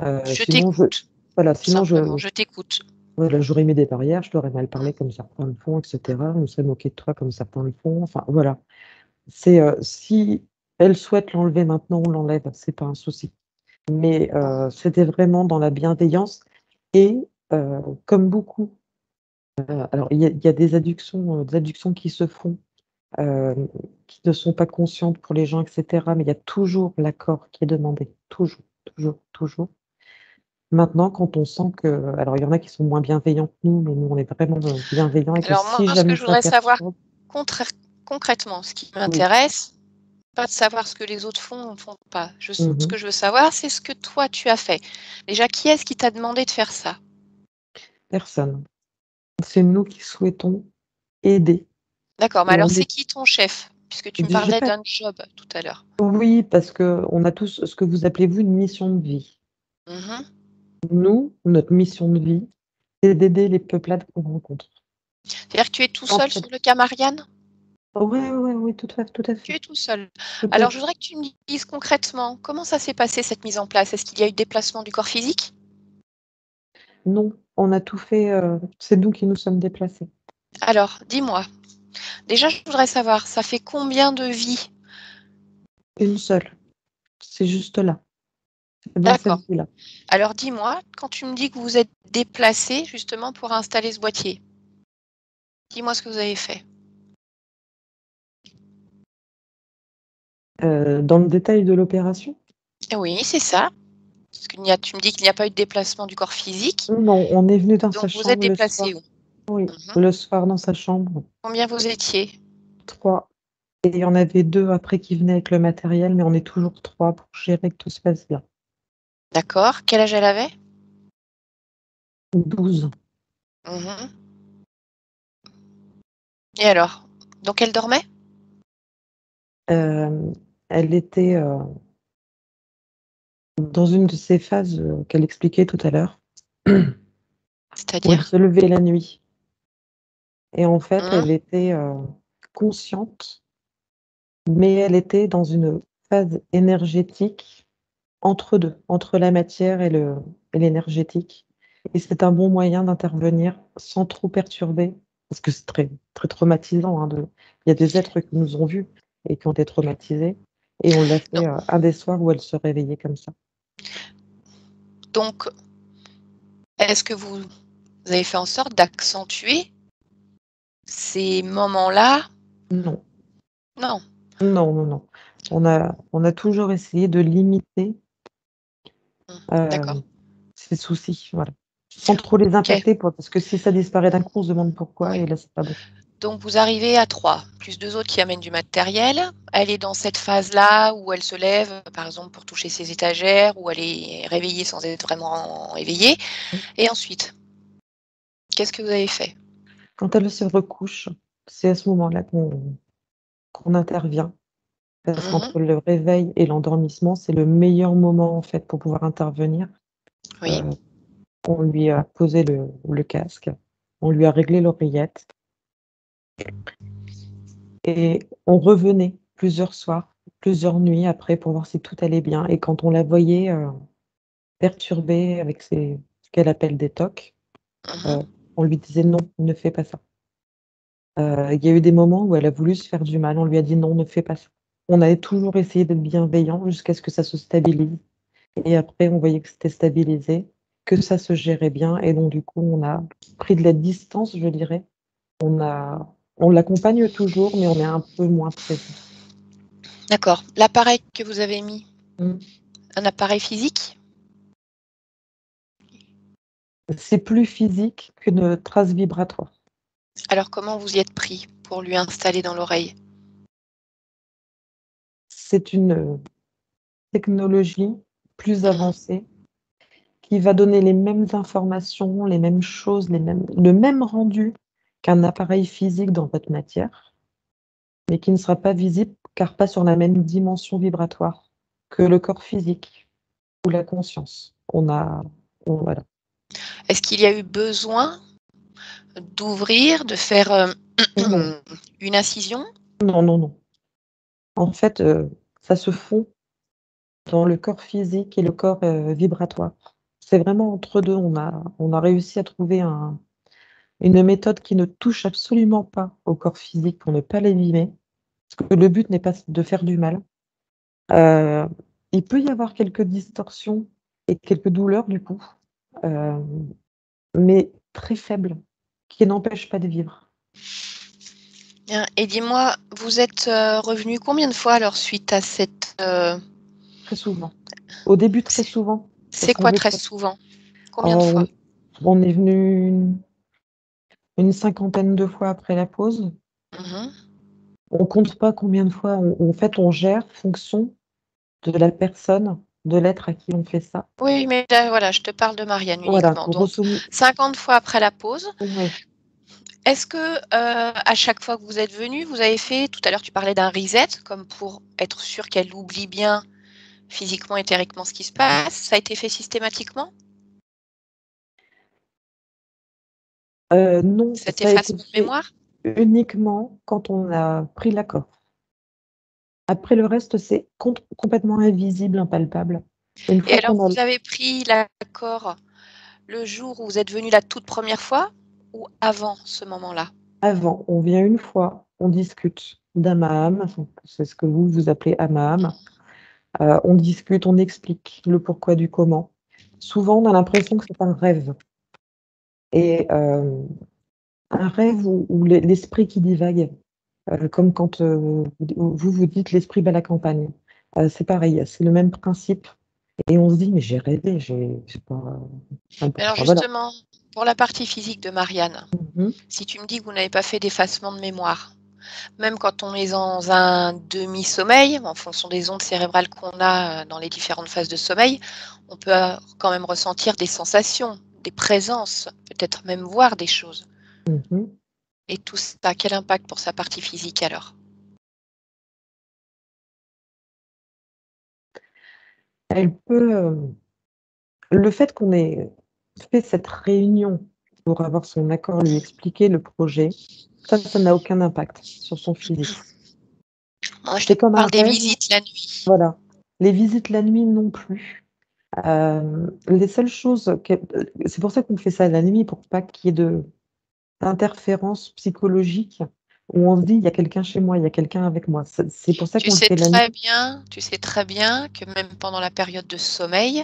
Je Sinon t'écoute, tout sinon simplement, je t'écoute. voilà, j'aurais mis des barrières, je t'aurais mal Mmh, parlé comme certains le font et mmh. cetera. On serait moqué de toi comme certains le font, enfin voilà. Si elle souhaite l'enlever maintenant, on l'enlève, c'est pas un souci. Mais c'était vraiment dans la bienveillance et comme beaucoup, alors il y a des adductions qui se font, qui ne sont pas conscientes pour les gens et cetera, mais il y a toujours l'accord qui est demandé, toujours, toujours, toujours. Maintenant, quand on sent que alors il y en a qui sont moins bienveillants que nous, mais nous on est vraiment, bienveillants et que Alors moi, si ce que jamais je ça voudrais savoir perturbe contrè concrètement, ce qui oui. m'intéresse, pas de savoir ce que les autres font ou font pas. Ce Mmh. que je veux savoir, c'est ce que toi tu as fait. Déjà, qui est-ce qui t'a demandé de faire ça? Personne. C'est nous qui souhaitons aider D'accord, mais et alors on c'est est qui ton chef? Puisque tu me j'ai parlais pas d'un job tout à l'heure. oui, parce qu'on a tous ce que vous appelez vous une mission de vie. Mmh. Nous, notre mission de vie, c'est d'aider les peuplades qu'on rencontre. C'est-à-dire que tu es tout seul sur D'entraide. le cas Marianne? Ouais, ouais, oui, tout à Tu fait, es tout seul. tout à Alors je fait. voudrais que tu me dises concrètement, comment ça s'est passé cette mise en place? Est-ce qu'il y a eu déplacement du corps physique? Non, on a tout fait, c'est nous qui nous sommes déplacés. Alors, dis-moi, déjà je voudrais savoir, ça fait combien de vies? Une seule, c'est juste là, c'est dans D'accord. cette vie-là. Alors dis-moi, quand tu me dis que vous vous êtes déplacés justement pour installer ce boîtier, dis-moi ce que vous avez fait. Dans le détail de l'opération? Oui, c'est ça. Parce qu'il n'y a tu me dis qu'il n'y a pas eu de déplacement du corps physique, Non, on est venu dans sa donc vous êtes chambre le déplacés soir. où? Oui, Mmh. le soir dans sa chambre, Combien vous étiez? 3 et il y en avait 2 après qui venaient avec le matériel, mais on est toujours 3 pour gérer que tout se passe bien. D'accord. Quel âge elle avait? 12. Mmh. Et alors? Donc elle dormait? Hem, Elle était, dans une de ces phases, qu'elle expliquait tout à l'heure. où elle C'est-à-dire? se levait la nuit. Et en fait, Mmh. elle était consciente, mais elle était dans une phase énergétique entre deux, entre la matière et l'énergétique. Et c'est un bon moyen d'intervenir sans trop perturber, parce que c'est très, très traumatisant, hein, il y a des êtres qui nous ont vus et qui ont été traumatisés. Et on l'a fait Donc un des soirs où elle se réveillait comme ça. donc est-ce que vous avez fait en sorte d'accentuer ces moments-là? Non, Non. non, non, non. On a toujours essayé de limiter D'accord. ces soucis, voilà. Sans trop les OK. impacter, parce que si ça disparaît d'un coup, on se demande pourquoi, Oui. et là, c'est pas bon. Donc vous arrivez à 3, plus 2 autres qui amènent du matériel. Elle est dans cette phase-là où elle se lève, par exemple, pour toucher ses étagères, où elle est réveillée sans être vraiment éveillée. Et ensuite, qu'est-ce que vous avez fait? Quand elle se recouche, c'est à ce moment-là qu'on intervient, parce Mmh. qu'entre le réveil et l'endormissement, c'est le meilleur moment, en fait, pour pouvoir intervenir. Oui. Heu, on lui a posé le casque, on lui a réglé l'oreillette et on revenait plusieurs soirs, plusieurs nuits après pour voir si tout allait bien, et quand on la voyait, perturbée avec ce qu'elle appelle des TOC, Mmh. heu, on lui disait: «Non, ne fais pas ça». Il y a eu des moments où elle a voulu se faire du mal, on lui a dit: «Non, ne fais pas ça». On avait toujours essayé d'être bienveillant jusqu'à ce que ça se stabilise, et après on voyait que c'était stabilisé, que ça se gérait bien, et donc du coup, on a pris de la distance, je dirais. On l'accompagne toujours, mais on est un peu moins présent. D'accord. L'appareil que vous avez mis, Mmh. un appareil physique? C'est plus physique qu'une trace vibratoire. Alors comment vous y êtes pris pour lui installer dans l'oreille? C'est une, technologie plus Mmh. avancée qui va donner les mêmes informations, les mêmes choses, le même rendu qu'un appareil physique dans votre matière, mais qui ne sera pas visible car pas sur la même dimension vibratoire que le corps physique ou la conscience. Voilà. Est-ce qu'il y a eu besoin d'ouvrir, de faire, Non, une incision? non, non, non. En fait, ça se fond dans le corps physique et le corps, vibratoire. C'est vraiment entre 2. On a réussi à trouver une méthode qui ne touche absolument pas au corps physique pour ne pas l'abîmer, parce que le but n'est pas de faire du mal. Heu, il peut y avoir quelques distorsions et quelques douleurs du coup, hem, mais très faibles, qui n'empêchent pas de vivre. Bien et dis-moi, vous êtes, revenus combien de fois alors suite à cette, Très souvent. Au début, très c'est souvent, c'est parce qu'on quoi veut très pas. souvent? Combien de fois? Oh, on est venu une cinquantaine de fois après la pause. Mmh. On compte pas combien de fois, en fait, on gère fonction de la personne, de l'être à qui on fait ça. Oui, mais là, voilà, je te parle de Marianne Voilà, uniquement. Donc grosso mo 50 fois après la pause. ouais. Est-ce que, à chaque fois que vous êtes venus, vous avez fait tout à l'heure, tu parlais d'un reset, comme pour être sûr qu'elle oublie bien physiquement, éthériquement ce qui se passe. Ça a été fait systématiquement, Non, cet ça a été effacement de fait mémoire? uniquement quand on a pris l'accord. Après le reste, c'est complètement invisible, impalpable. Une Et fois alors qu'on a vous avez pris l'accord le jour où vous êtes venus la toute première fois ou avant ce moment-là? avant, on vient une fois, on discute d'âme à âme, c'est ce que vous appelez âme à âme. On discute, on explique le pourquoi du comment. Souvent, on a l'impression que c'est un rêve, et un rêve où l'esprit qui divague, comme quand, vous dites: «L'esprit bat la campagne». C'est pareil, c'est le même principe, et on se dit: «Mais j'ai rêvé, j'ai pas, Mais alors enfin voilà». justement, pour la partie physique de Marianne, Mmh mh. si tu me dis que vous n'avez pas fait d'effacement de mémoire, même quand on est dans un demi-sommeil, en fonction des ondes cérébrales qu'on a, dans les différentes phases de sommeil, on peut, quand même ressentir des sensations, des présences, peut-être même voir des choses Mmh. et tout ça, quel impact pour sa partie physique alors? Elle peut, le fait qu'on ait fait cette réunion pour avoir son accord, lui expliquer le projet, ça n'a aucun impact sur son physique. Moi, je te C'est comme un parle des rêve, visites la nuit. voilà. Les visites la nuit non plus. Les seules choses, c'est pour ça qu'on fait ça la nuit, pour pas qu'il y ait d'interférences psychologiques où on se dit, il y a quelqu'un chez moi, il y a quelqu'un avec moi. C'est pour ça Tu qu'on le sais fait la nuit. très bien que même pendant la période de sommeil,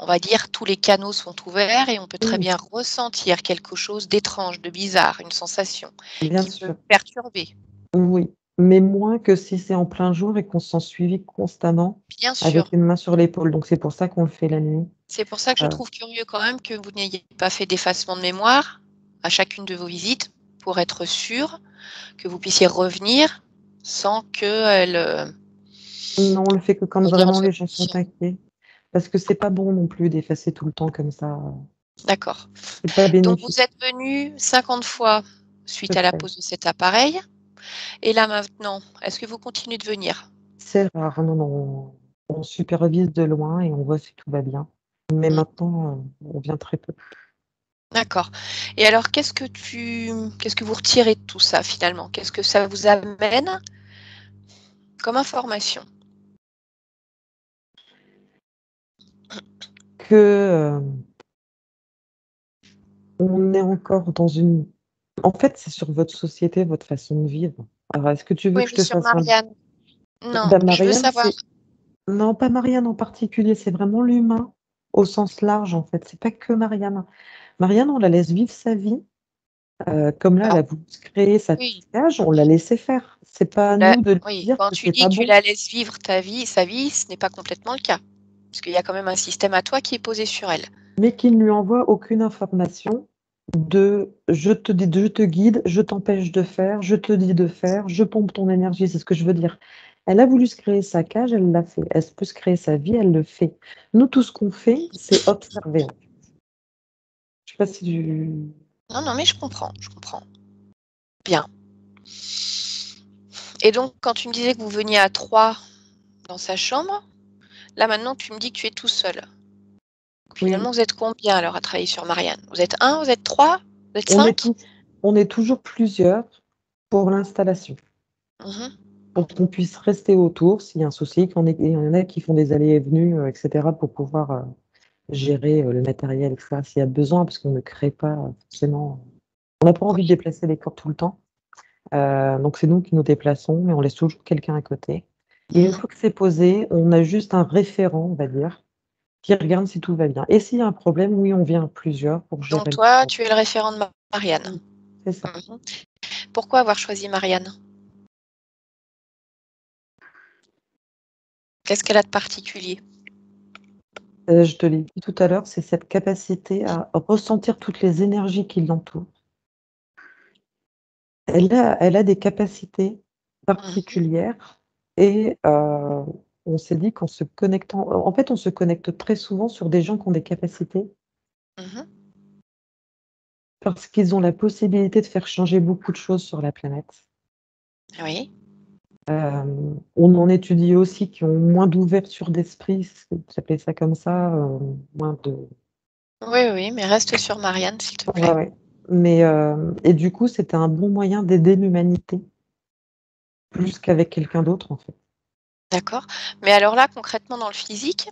on va dire tous les canaux sont ouverts et on peut très Oui, bien ressentir quelque chose d'étrange, de bizarre, une sensation bien qui peut sûr. perturber. Oui, mais moins que si c'est en plein jour et qu'on se sent suivi constamment Bien avec sûr. une main sur l'épaule. Donc c'est pour ça qu'on le fait la nuit. C'est pour ça que je Euh, trouve curieux quand même que vous n'ayez pas fait d'effacement de mémoire à chacune de vos visites pour être sûr que vous puissiez revenir sans qu'elle, non, on le fait que quand on va dire vraiment entre les gens sont inquiets. Parce que c'est pas bon non plus d'effacer tout le temps comme ça. d'accord. C'est pas Donc vous bénéfique, êtes venu 50 fois à suite peu à la près. pose de cet appareil et là maintenant, est-ce que vous continuez de venir? C'est rare, non, non. On supervise de loin et on voit si tout va bien. Mais Mmh, maintenant, on vient très peu. d'accord et alors qu'est-ce que vous retirez de tout ça finalement? Qu'est-ce que ça vous amène comme information? Que on est encore dans une. En fait, c'est sur votre société, votre façon de vivre. Alors, est-ce que tu veux Oui, que je mais te sur fasse un. Marianne. Non, Bah, je veux Marianne, savoir. c'est. Non, pas Marianne en particulier, c'est vraiment l'humain au sens large, en fait. C'est pas que Marianne. Marianne, on la laisse vivre sa vie. Comme là, elle Alors a voulu se créer sa oui, petite cage, on l'a laissé faire. C'est pas à là nous de lui oui, dire quand que tu c'est dis pas que tu bon. la laisses vivre sa vie, ce n'est pas complètement le cas. Puisqu'il y a quand même un système à toi qui est posé sur elle. Mais qu'il ne lui envoie aucune information de je te guide, je t'empêche de faire, je te dis de faire, je pompe ton énergie, c'est ce que je veux dire. Elle a voulu se créer sa cage, elle l'a fait. Elle peut se créer sa vie, elle le fait. Nous, tout ce qu'on fait, c'est observer. Je sais pas si tu. Non, non, mais je comprends, je comprends. Bien. Et donc, quand tu me disais que vous veniez à 3 dans sa chambre, là maintenant tu me dis que tu es tout seul. Oui, Finalement, vous êtes combien alors à travailler sur Marianne? Vous êtes un, vous êtes 3, vous êtes on est 5? tous, on est toujours plusieurs pour l'installation. Mmh. Pour qu'on puisse rester autour s'il y a un souci, il y en a qui font des allées et venues, etc., pour pouvoir gérer le matériel, etc., s'il y a besoin, parce qu'on ne crée pas forcément. On n'a pas envie de Oui. déplacer les corps tout le temps. Donc c'est nous qui nous déplaçons, mais on laisse toujours quelqu'un à côté. Et une Mmh. fois que c'est posé, on a juste un référent, on va dire, qui regarde si tout va bien. Et s'il y a un problème, oui, on vient à plusieurs pour Donc gérer le toi, problème. tu es le référent de Marianne? Oui, c'est ça. Mmh. Pourquoi avoir choisi Marianne? Qu'est-ce qu'elle a de particulier? Je te l'ai dit tout à l'heure, c'est cette capacité à ressentir toutes les énergies qui l'entourent. Elle a des capacités Mmh. particulières et on s'est dit qu'en se connectant en fait, on se connecte très souvent sur des gens qui ont des capacités Mmh. parce qu'ils ont la possibilité de faire changer beaucoup de choses sur la planète. Oui. On en étudie aussi qui ont moins d'ouverture d'esprit, j'appelais ça comme ça, moins de. Oui, oui, mais reste sur Marianne, s'il te Ouais, plaît. ouais. Mais et du coup, c'était un bon moyen d'aider l'humanité plus qu'avec quelqu'un d'autre, en fait. D'accord. Mais alors là, concrètement, dans le physique,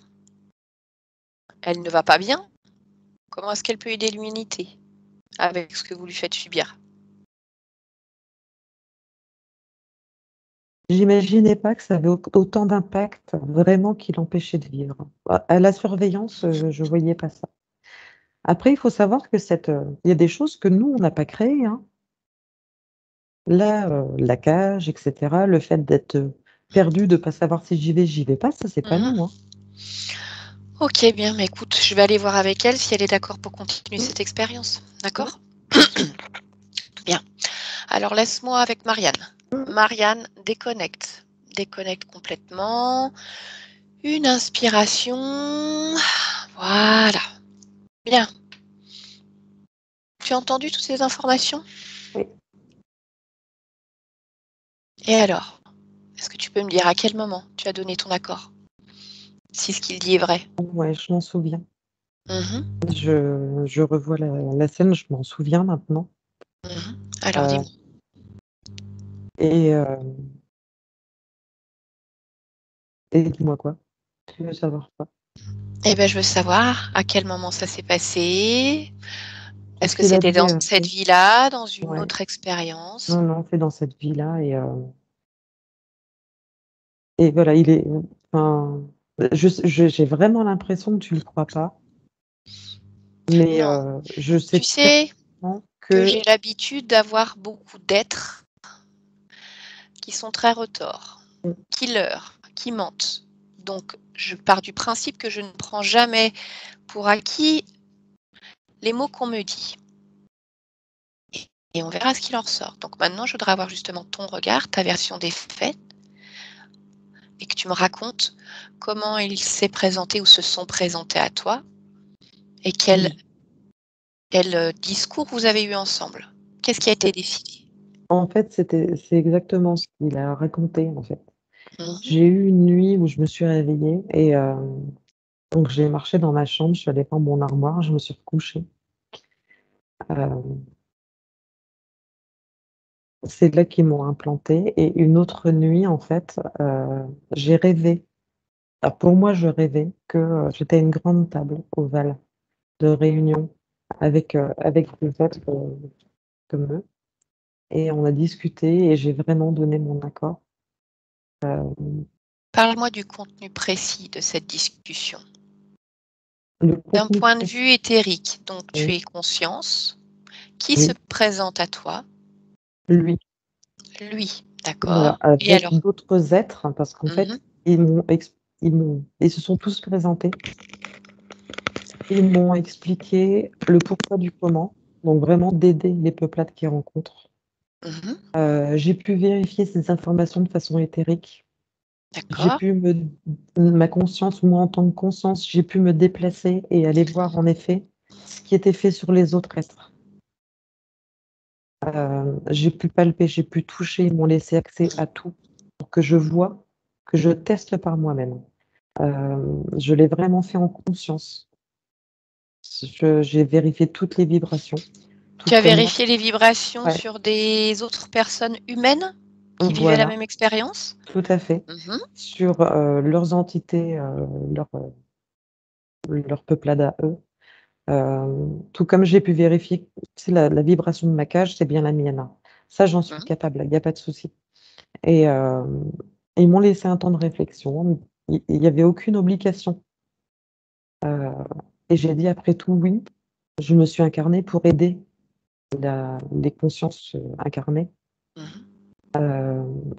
elle ne va pas bien. Comment est-ce qu'elle peut aider l'humanité avec ce que vous lui faites subir? J'imaginais pas que ça avait autant d'impact vraiment qui l'empêchait de vivre. À la surveillance, je voyais pas ça. Après, il faut savoir que il y a des choses que nous, on n'a pas créées, hein. Là, la cage et cetera, le fait d'être, perdu, de pas savoir si j'y vais pas, ça, c'est pas nous, Mmh. hein. OK, bien, mais écoute, je vais aller voir avec elle si elle est d'accord pour continuer Mmh, cette expérience. mmh, D'accord? bien sûr. Bien. Alors laisse-moi avec Marianne. Mmh. Marianne, déconnecte. Déconnecte complètement. Une inspiration. Voilà. Bien. Tu as entendu toutes ces informations? Oui. Et alors? Est-ce que tu peux me dire à quel moment tu as donné ton accord? Si ce qu'il dit est vrai. Ouais, je m'en souviens. Mhm, Je revois la scène, je m'en souviens maintenant. mhm. Alors Euh, dis-moi. et et dis-moi quoi? Tu veux savoir quoi? Eh ben, je veux savoir à quel moment ça s'est passé. Est-ce Qu'est-ce que qu'il a c'était dit? dans cette vie-là, dans une Ouais. autre expérience? Non, non, c'est dans cette vie-là et voilà, il est. Enfin, j'ai vraiment l'impression que tu le crois pas, mais Non. je sais Tu sais pertinemment que que j'ai l'habitude d'avoir beaucoup d'êtres qui sont très retors, qui leurrent, qui mentent. Donc, je pars du principe que je ne prends jamais pour acquis les mots qu'on me dit. Et on verra ce qu'il en ressort. Donc maintenant, je voudrais avoir justement ton regard, ta version des faits, et que tu me racontes comment il s'est présenté ou se sont présentés à toi, et quel, oui. quel discours vous avez eu ensemble. Qu'est-ce qui a été décidé? En fait, c'est exactement ce qu'il a raconté, en fait. Mhm. J'ai eu une nuit où je me suis réveillée et donc j'ai marché dans ma chambre, je suis allée prendre mon armoire, je me suis recouchée. Heu, c'est là qu'ils m'ont implantée et une autre nuit, en fait, j'ai rêvé. Alors pour moi, je rêvais que, j'étais à une grande table ovale de réunion avec des êtres, comme eux et on a discuté et j'ai vraiment donné mon accord. Parle-moi du contenu précis de cette discussion. Le D'un contenu point de précis, vue éthérique, donc tu oui, es conscience, qui se oui, présente à toi? lui. Lui, Voilà, d'accord. Et avec alors? d'autres êtres, hein, parce qu'en Mhm, fait, ils se sont tous présentés. Ils m'ont expliqué le pourquoi du comment, donc vraiment d'aider les peuplades qu'ils rencontrent. mhm, J'ai pu vérifier ces informations de façon éthérique. J'ai d'accord. pu ma conscience, moi en tant que conscience, j'ai pu me déplacer et aller voir en effet ce qui était fait sur les autres êtres. J'ai pu palper, j'ai pu toucher, ils m'ont laissé accès à tout pour que je vois, que je teste par moi-même. Je l'ai vraiment fait en conscience. J'ai vérifié toutes les vibrations, tout Tu as comme moi. vérifié les vibrations Ouais, sur des autres personnes humaines qui vivaient la voilà, même expérience? tout à fait. Mhm, Sur, leurs entités, leur peuplade à eux. Tout comme j'ai pu vérifier si la vibration de ma cage, c'est bien la mienne, hein. Ça, j'en suis mhm. capable, il y a pas de souci et ils m'ont laissé un temps de réflexion. Il y avait aucune obligation, heu et j'ai dit: «Après tout, oui, je me suis incarnée pour aider les consciences, incarnées». Mhm. Hem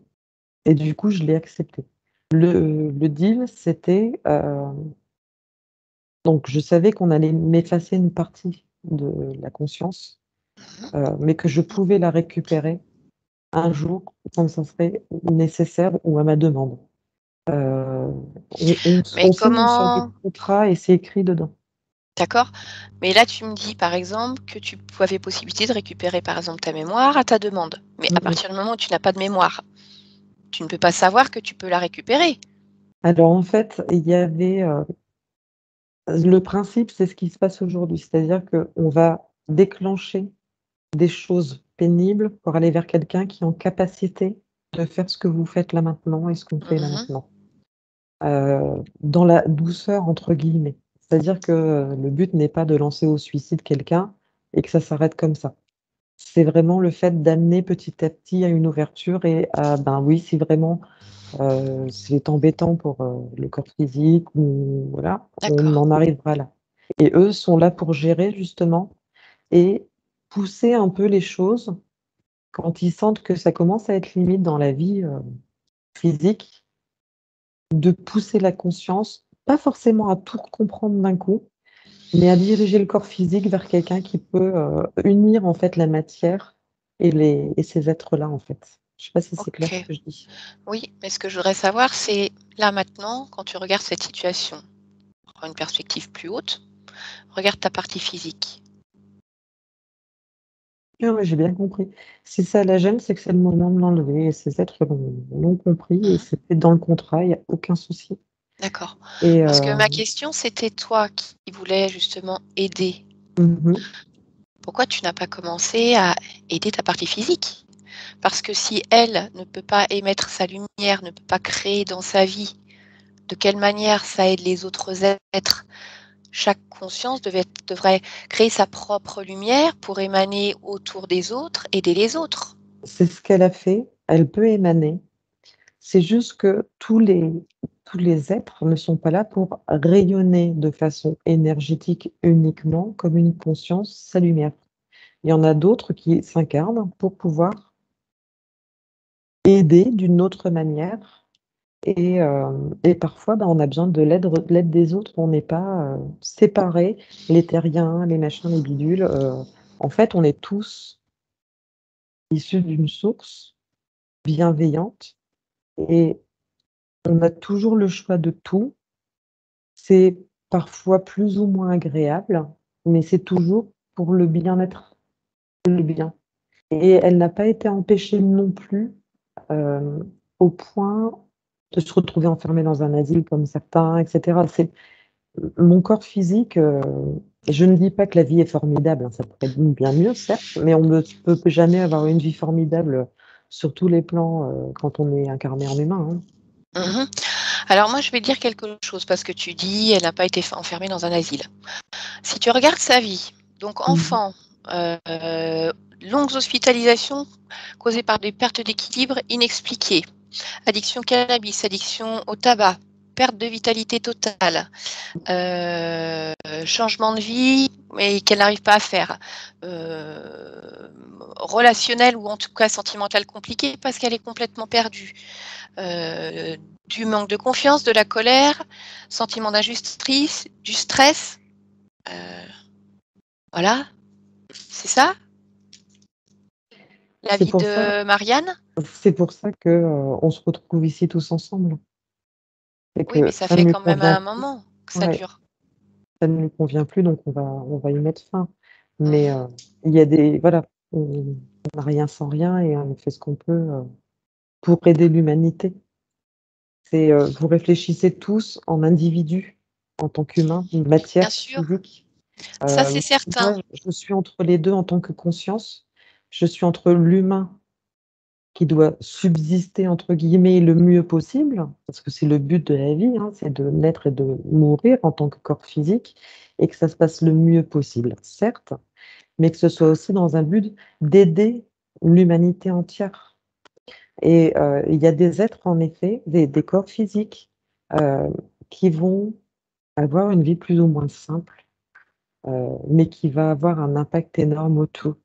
Et du coup, je l'ai accepté. Le deal, c'était, donc je savais qu'on allait m'effacer une partie de la conscience, mais que je pouvais la récupérer un jour quand ça serait nécessaire ou à ma demande. Heu, Mais on signe une sorte de comment contrat et c'est écrit dedans. d'accord, mais là, tu me dis, par exemple, que tu avais possibilité de récupérer, par exemple, ta mémoire à ta demande. Mais à Mmh mh. partir du moment où tu n'as pas de mémoire, tu ne peux pas savoir que tu peux la récupérer. Alors en fait, il y avait, le principe, c'est ce qui se passe aujourd'hui, c'est-à-dire qu'on va déclencher des choses pénibles pour aller vers quelqu'un qui est en capacité de faire ce que vous faites là maintenant et ce qu'on fait là Mhm, maintenant, dans la «douceur» entre guillemets. C'est-à-dire que, le but n'est pas de lancer au suicide quelqu'un et que ça s'arrête comme ça. C'est vraiment le fait d'amener petit à petit à une ouverture et à ben oui, si vraiment, c'est embêtant pour, le corps physique ou voilà, on d'accord. en arrivera là et eux sont là pour gérer justement et pousser un peu les choses quand ils sentent que ça commence à être limite dans la vie, physique, de pousser la conscience, pas forcément à tout comprendre d'un coup, mais à diriger le corps physique vers quelqu'un qui peut, unir en fait la matière et ces êtres-là, en fait. Je sais pas si c'est clair ce OK. que je dis? Oui, mais ce que je voudrais savoir, c'est là maintenant, quand tu regardes cette situation, prends une perspective plus haute, regarde ta partie physique. Non, mais j'ai bien compris. Si ça la gêne, c'est que c'est le moment de l'enlever et ces êtres l'ont compris et Mhm. c'était dans le contrat, il y a aucun souci. D'accord. Et Parce que ma question, c'était toi qui voulais justement aider. Pourquoi tu n'as pas commencé à aider ta partie physique? Parce que si elle ne peut pas émettre sa lumière, ne peut pas créer dans sa vie, de quelle manière ça aide les autres êtres? Chaque conscience devrait créer sa propre lumière pour émaner autour des autres, aider les autres. c'est ce qu'elle a fait, elle peut émaner. C'est juste que tous les êtres ne sont pas là pour rayonner de façon énergétique uniquement comme une conscience, sa lumière. Il y en a d'autres qui s'incarnent pour pouvoir aider d'une autre manière et parfois, on a besoin de l'aide des autres. On n'est pas, séparés, les terriens, les machins, les bidules, en fait, on est tous issus d'une source bienveillante et on a toujours le choix de tout. C'est parfois plus ou moins agréable, mais c'est toujours pour le bien-être, le bien. Et elle n'a pas été empêchée non plus, au point de se retrouver enfermée dans un asile comme certains, et cetera. C'est mon corps physique, je ne dis pas que la vie est formidable, hein, ça pourrait être bien mieux, certes, mais on ne peut jamais avoir une vie formidable sur tous les plans, quand on est incarné en humain, hein. Mmh. Alors moi, je vais dire quelque chose parce que tu dis: «Elle n'a pas été enfermée dans un asile». Si tu regardes sa vie, donc Mmh. enfant, longues hospitalisations causées par des pertes d'équilibre inexpliquées, addiction cannabis, addiction au tabac, perte de vitalité totale, changement de vie, mais qu'elle n'arrive pas à faire, relationnel ou en tout cas sentimental compliqué parce qu'elle est complètement perdue, heu, du manque de confiance, de la colère, sentiment d'injustice, du stress, heu, voilà, c'est ça? La C'est vie pour ça de Marianne? c'est pour ça que, on se retrouve ici tous ensemble. C'est Oui, mais que ça ça ne fait lui quand même convient un plus. moment que ça Ouais, dure. ça ne lui convient plus, donc on va y mettre fin. Mais, Mmh. il y a des voilà, on n'a rien sans rien et on fait ce qu'on peut, pour aider l'humanité. C'est, vous réfléchissez tous en individus, en tant qu'humains, une Bien matière sûr, physique. ça c'est certain. Moi, je suis entre les 2 en tant que conscience. Je suis entre l'humain qui doit «subsister» entre guillemets le mieux possible, parce que c'est le but de la vie, hein, c'est de naître et de mourir en tant que corps physique et que ça se passe le mieux possible, certes, mais que ce soit aussi dans un but d'aider l'humanité entière. Et il y a des êtres en effet, des corps physiques, heu, qui vont avoir une vie plus ou moins simple, mais qui va avoir un impact énorme autour.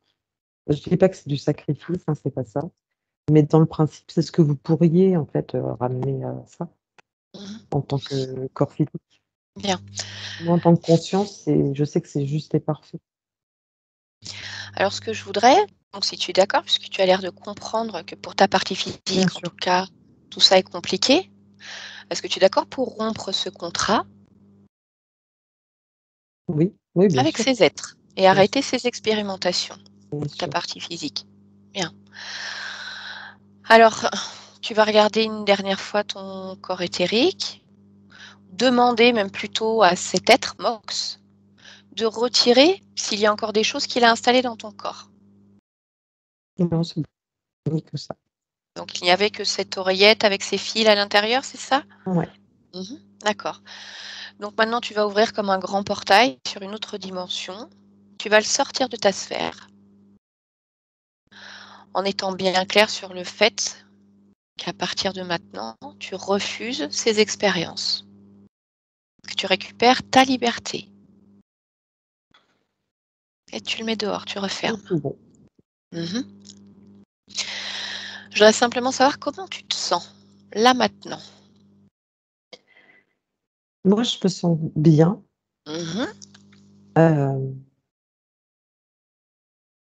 Je dis pas que c'est du sacrifice, hein, c'est pas ça, mais dans le principe, c'est ce que vous pourriez en fait, ramener à ça, Mmh. en tant que corps physique. Bien. Moi, en tant que conscience, je sais que c'est juste et parfait. Alors ce que je voudrais, donc si tu es d'accord, puisque tu as l'air de comprendre que pour ta partie Bien physique, en sûr. tout cas, tout ça est compliqué. Est-ce que tu es d'accord pour rompre ce contrat Oui, oui, bien avec sûr, ces êtres et bien sûr, arrêter ces expérimentations bien pour ta sûr. partie physique? Bien. Alors, tu vas regarder une dernière fois ton corps éthérique, demander même plutôt à cet être, Mox, de retirer s'il y a encore des choses qu'il a installées dans ton corps. Non, c'est bon, que ça. Donc il n'y avait que cette oreillette avec ses fils à l'intérieur, c'est ça? Ouais. Mmh. D'accord. Donc maintenant tu vas ouvrir comme un grand portail sur une autre dimension. Tu vas le sortir de ta sphère en étant bien clair sur le fait qu'à partir de maintenant, tu refuses ces expériences, que tu récupères ta liberté et tu le mets dehors, tu C'est refermes. tout bon. Mmh. Je voudrais simplement savoir comment tu te sens, là maintenant? Moi, je me sens bien, Mmh. hem,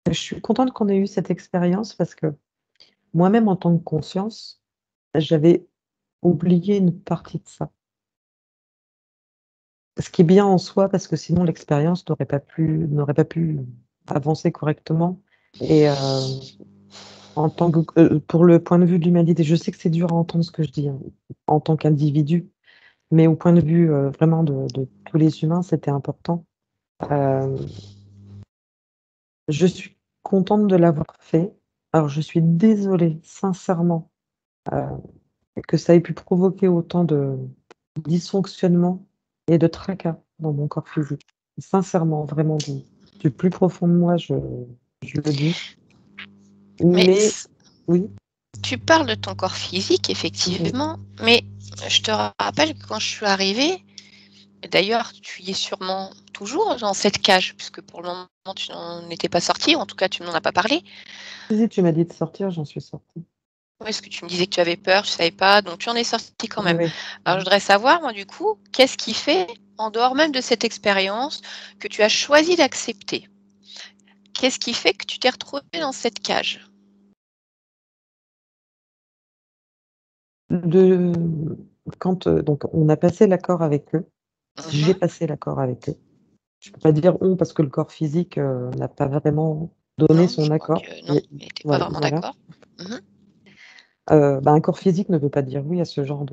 je suis contente qu'on ait eu cette expérience parce que moi-même, en tant que conscience, j'avais oublié une partie de ça. Ce qui est bien en soi parce que sinon l'expérience n'aurait pas pu avancer correctement et en tant que pour le point de vue de l'humanité, je sais que c'est dur à entendre ce que je dis, hein, en tant qu'individu, mais au point de vue vraiment de tous les humains, c'était important. Euh, je suis contente de l'avoir fait. Alors, je suis désolée, sincèrement, euh, que ça ait pu provoquer autant de dysfonctionnement et de tracas dans mon corps physique. Sincèrement, vraiment, du plus profond de moi, je le dis. Mais Mais oui, tu parles de ton corps physique, effectivement, mais je te rappelle que quand je suis arrivée, et d'ailleurs, tu y es sûrement toujours dans cette cage, puisque pour le moment, tu n'en étais pas sortie, ou en tout cas, tu n'en as pas parlé. si tu m'as dit de sortir, j'en suis sortie. Oui, parce que tu me disais que tu avais peur, tu ne savais pas, donc tu en es sortie quand même. Oui. Alors, je voudrais savoir, moi, du coup, qu'est-ce qui fait, en dehors même de cette expérience, que tu as choisi d'accepter? Qu'est-ce qui fait que tu t'es retrouvée dans cette cage? De, quand donc on a passé l'accord avec eux, j'ai Mhm. passé l'accord avec eux. Je peux pas dire on parce que le corps physique n'a pas vraiment donné Non, je son crois accord. que non, Et il n'était pas voilà, vraiment voilà. d'accord. Mhm. Un corps physique ne veut pas dire oui à ce genre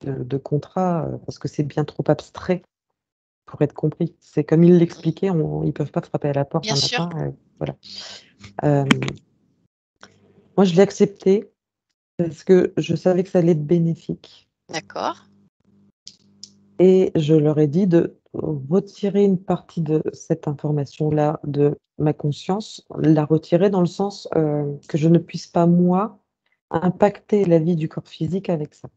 de contrat parce que c'est bien trop abstrait pour être compris. C'est comme il l'expliquait, ils peuvent pas frapper à la porte Bien un sûr, matin. Voilà. Euh, moi, je l'ai accepté parce que je savais que ça allait être bénéfique. d'accord. Et je leur ai dit de retirer une partie de cette information-là de ma conscience, la retirer dans le sens que je ne puisse pas, moi, impacter la vie du corps physique avec ça.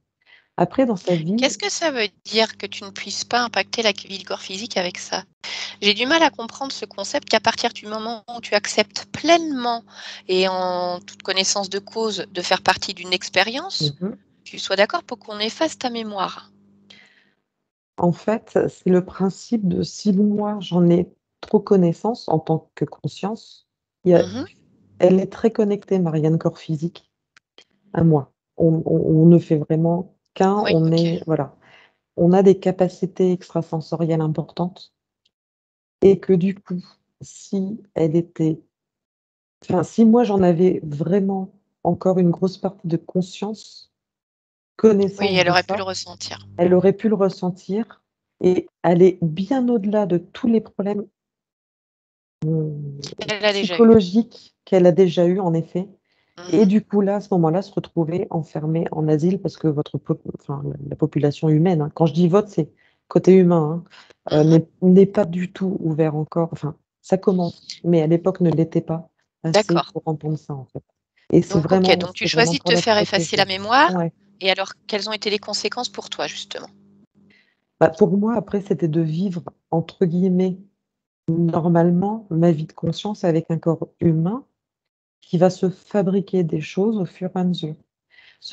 Après, dans sa vie, Qu'est-ce que ça veut dire que tu ne puisses pas impacter la vie du corps physique avec ça? J'ai du mal à comprendre ce concept qu'à partir du moment où tu acceptes pleinement et en toute connaissance de cause de faire partie d'une expérience, mhm, tu sois d'accord pour qu'on efface ta mémoire. en fait, c'est le principe de si moi j'en ai trop connaissance en tant que conscience, il y a- Mhm. elle est très connectée, Marianne, corps physique, à moi. On ne fait vraiment qu'un, Oui, on ok. est, voilà. On a des capacités extrasensorielles importantes et que du coup, si elle était, enfin, si moi j'en avais vraiment encore une grosse partie de conscience, Oui, connaissance elle de aurait pu le ça, ressentir. elle aurait pu le ressentir et aller bien au-delà de tous les problèmes Elle l'a déjà eu. psychologiques qu'elle a déjà eu en effet. Et Mhm. du coup, là, à ce moment-là, se retrouver enfermée en asile parce que enfin, la population humaine, hein, quand je dis vote, c'est côté humain, hein, Mhm. n'est pas du tout ouvert encore. Enfin, ça commence, mais à l'époque ne l'était pas assez D'accord. pour entendre ça, en fait. Et Donc, ok. Donc, tu c'est vraiment choisis de pour te la faire effacer la protéger. mémoire. Ouais. Et alors, quelles ont été les conséquences pour toi, justement? Bah, pour moi, après, c'était de vivre, entre guillemets, normalement, ma vie de conscience avec un corps humain qui va se fabriquer des choses au fur et à mesure. Oui,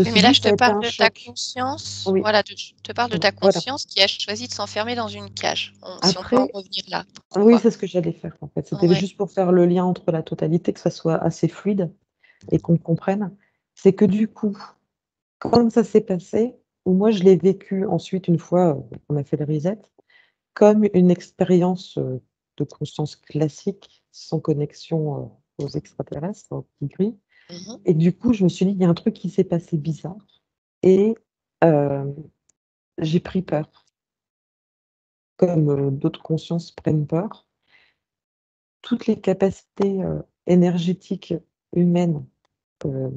mais Ceci là, dit, je te ça a été parle un de ta choc. conscience. Oui, Voilà, je te parle de ta voilà. conscience qui a choisi de s'enfermer dans une cage. Si on peut en Après, revenir là. oui, Pourquoi? c'est ce que j'allais faire en fait. C'était Ouais. juste pour faire le lien entre la totalité, que ça soit assez fluide et qu'on comprenne. C'est que du coup, quand ça s'est passé, moi je l'ai vécu ensuite, une fois qu'on a fait le reset, comme une expérience de conscience classique, sans connexion aux extraterrestres, aux petits gris. Mhm. Et du coup, je me suis dit, il y a un truc qui s'est passé bizarre. Et euh, j'ai pris peur, comme d'autres consciences prennent peur. Toutes les capacités énergétiques humaines, euh,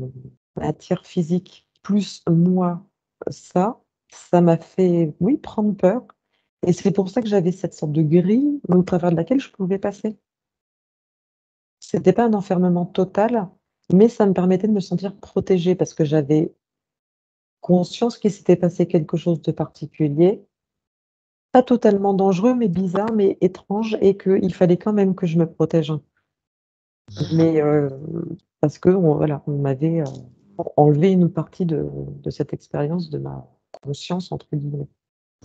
matière physique, plus moi, ça m'a fait, oui, prendre peur. Et c'est pour ça que j'avais cette sorte de grille au travers de laquelle je pouvais passer. C'était pas un enfermement total, mais ça me permettait de me sentir protégée parce que j'avais conscience qu'il s'était passé quelque chose de particulier, pas totalement dangereux, mais bizarre, mais étrange, et qu'il fallait quand même que je me protège un peu. Mhm. Mais parce que voilà, on m'avait enlevé une partie de cette expérience de ma conscience, entre guillemets.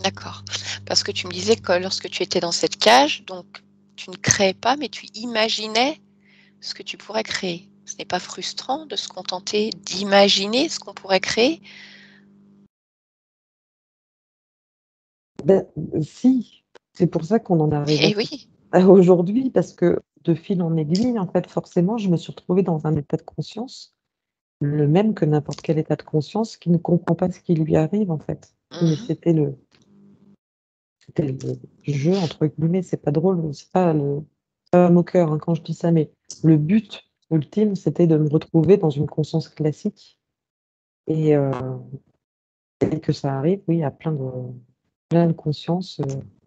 D'accord. Parce que tu me disais que lorsque tu étais dans cette cage, donc tu ne créais pas, mais tu imaginais ce que tu pourrais créer. Ce n'est pas frustrant de se contenter d'imaginer ce qu'on pourrait créer? Ben, si, c'est pour ça qu'on en arrive Eh oui, à aujourd'hui, parce que de fil en aiguille, en fait, forcément, je me suis retrouvée dans un état de conscience, le même que n'importe quel état de conscience, qui ne comprend pas ce qui lui arrive, en fait. Mais Mhm. c'était le jeu, entre guillemets. C'est pas drôle, c'est pas moqueur hein, quand je dis ça, mais le but ultime, c'était de me retrouver dans une conscience classique et, dès que ça arrive, oui, à plein de conscience,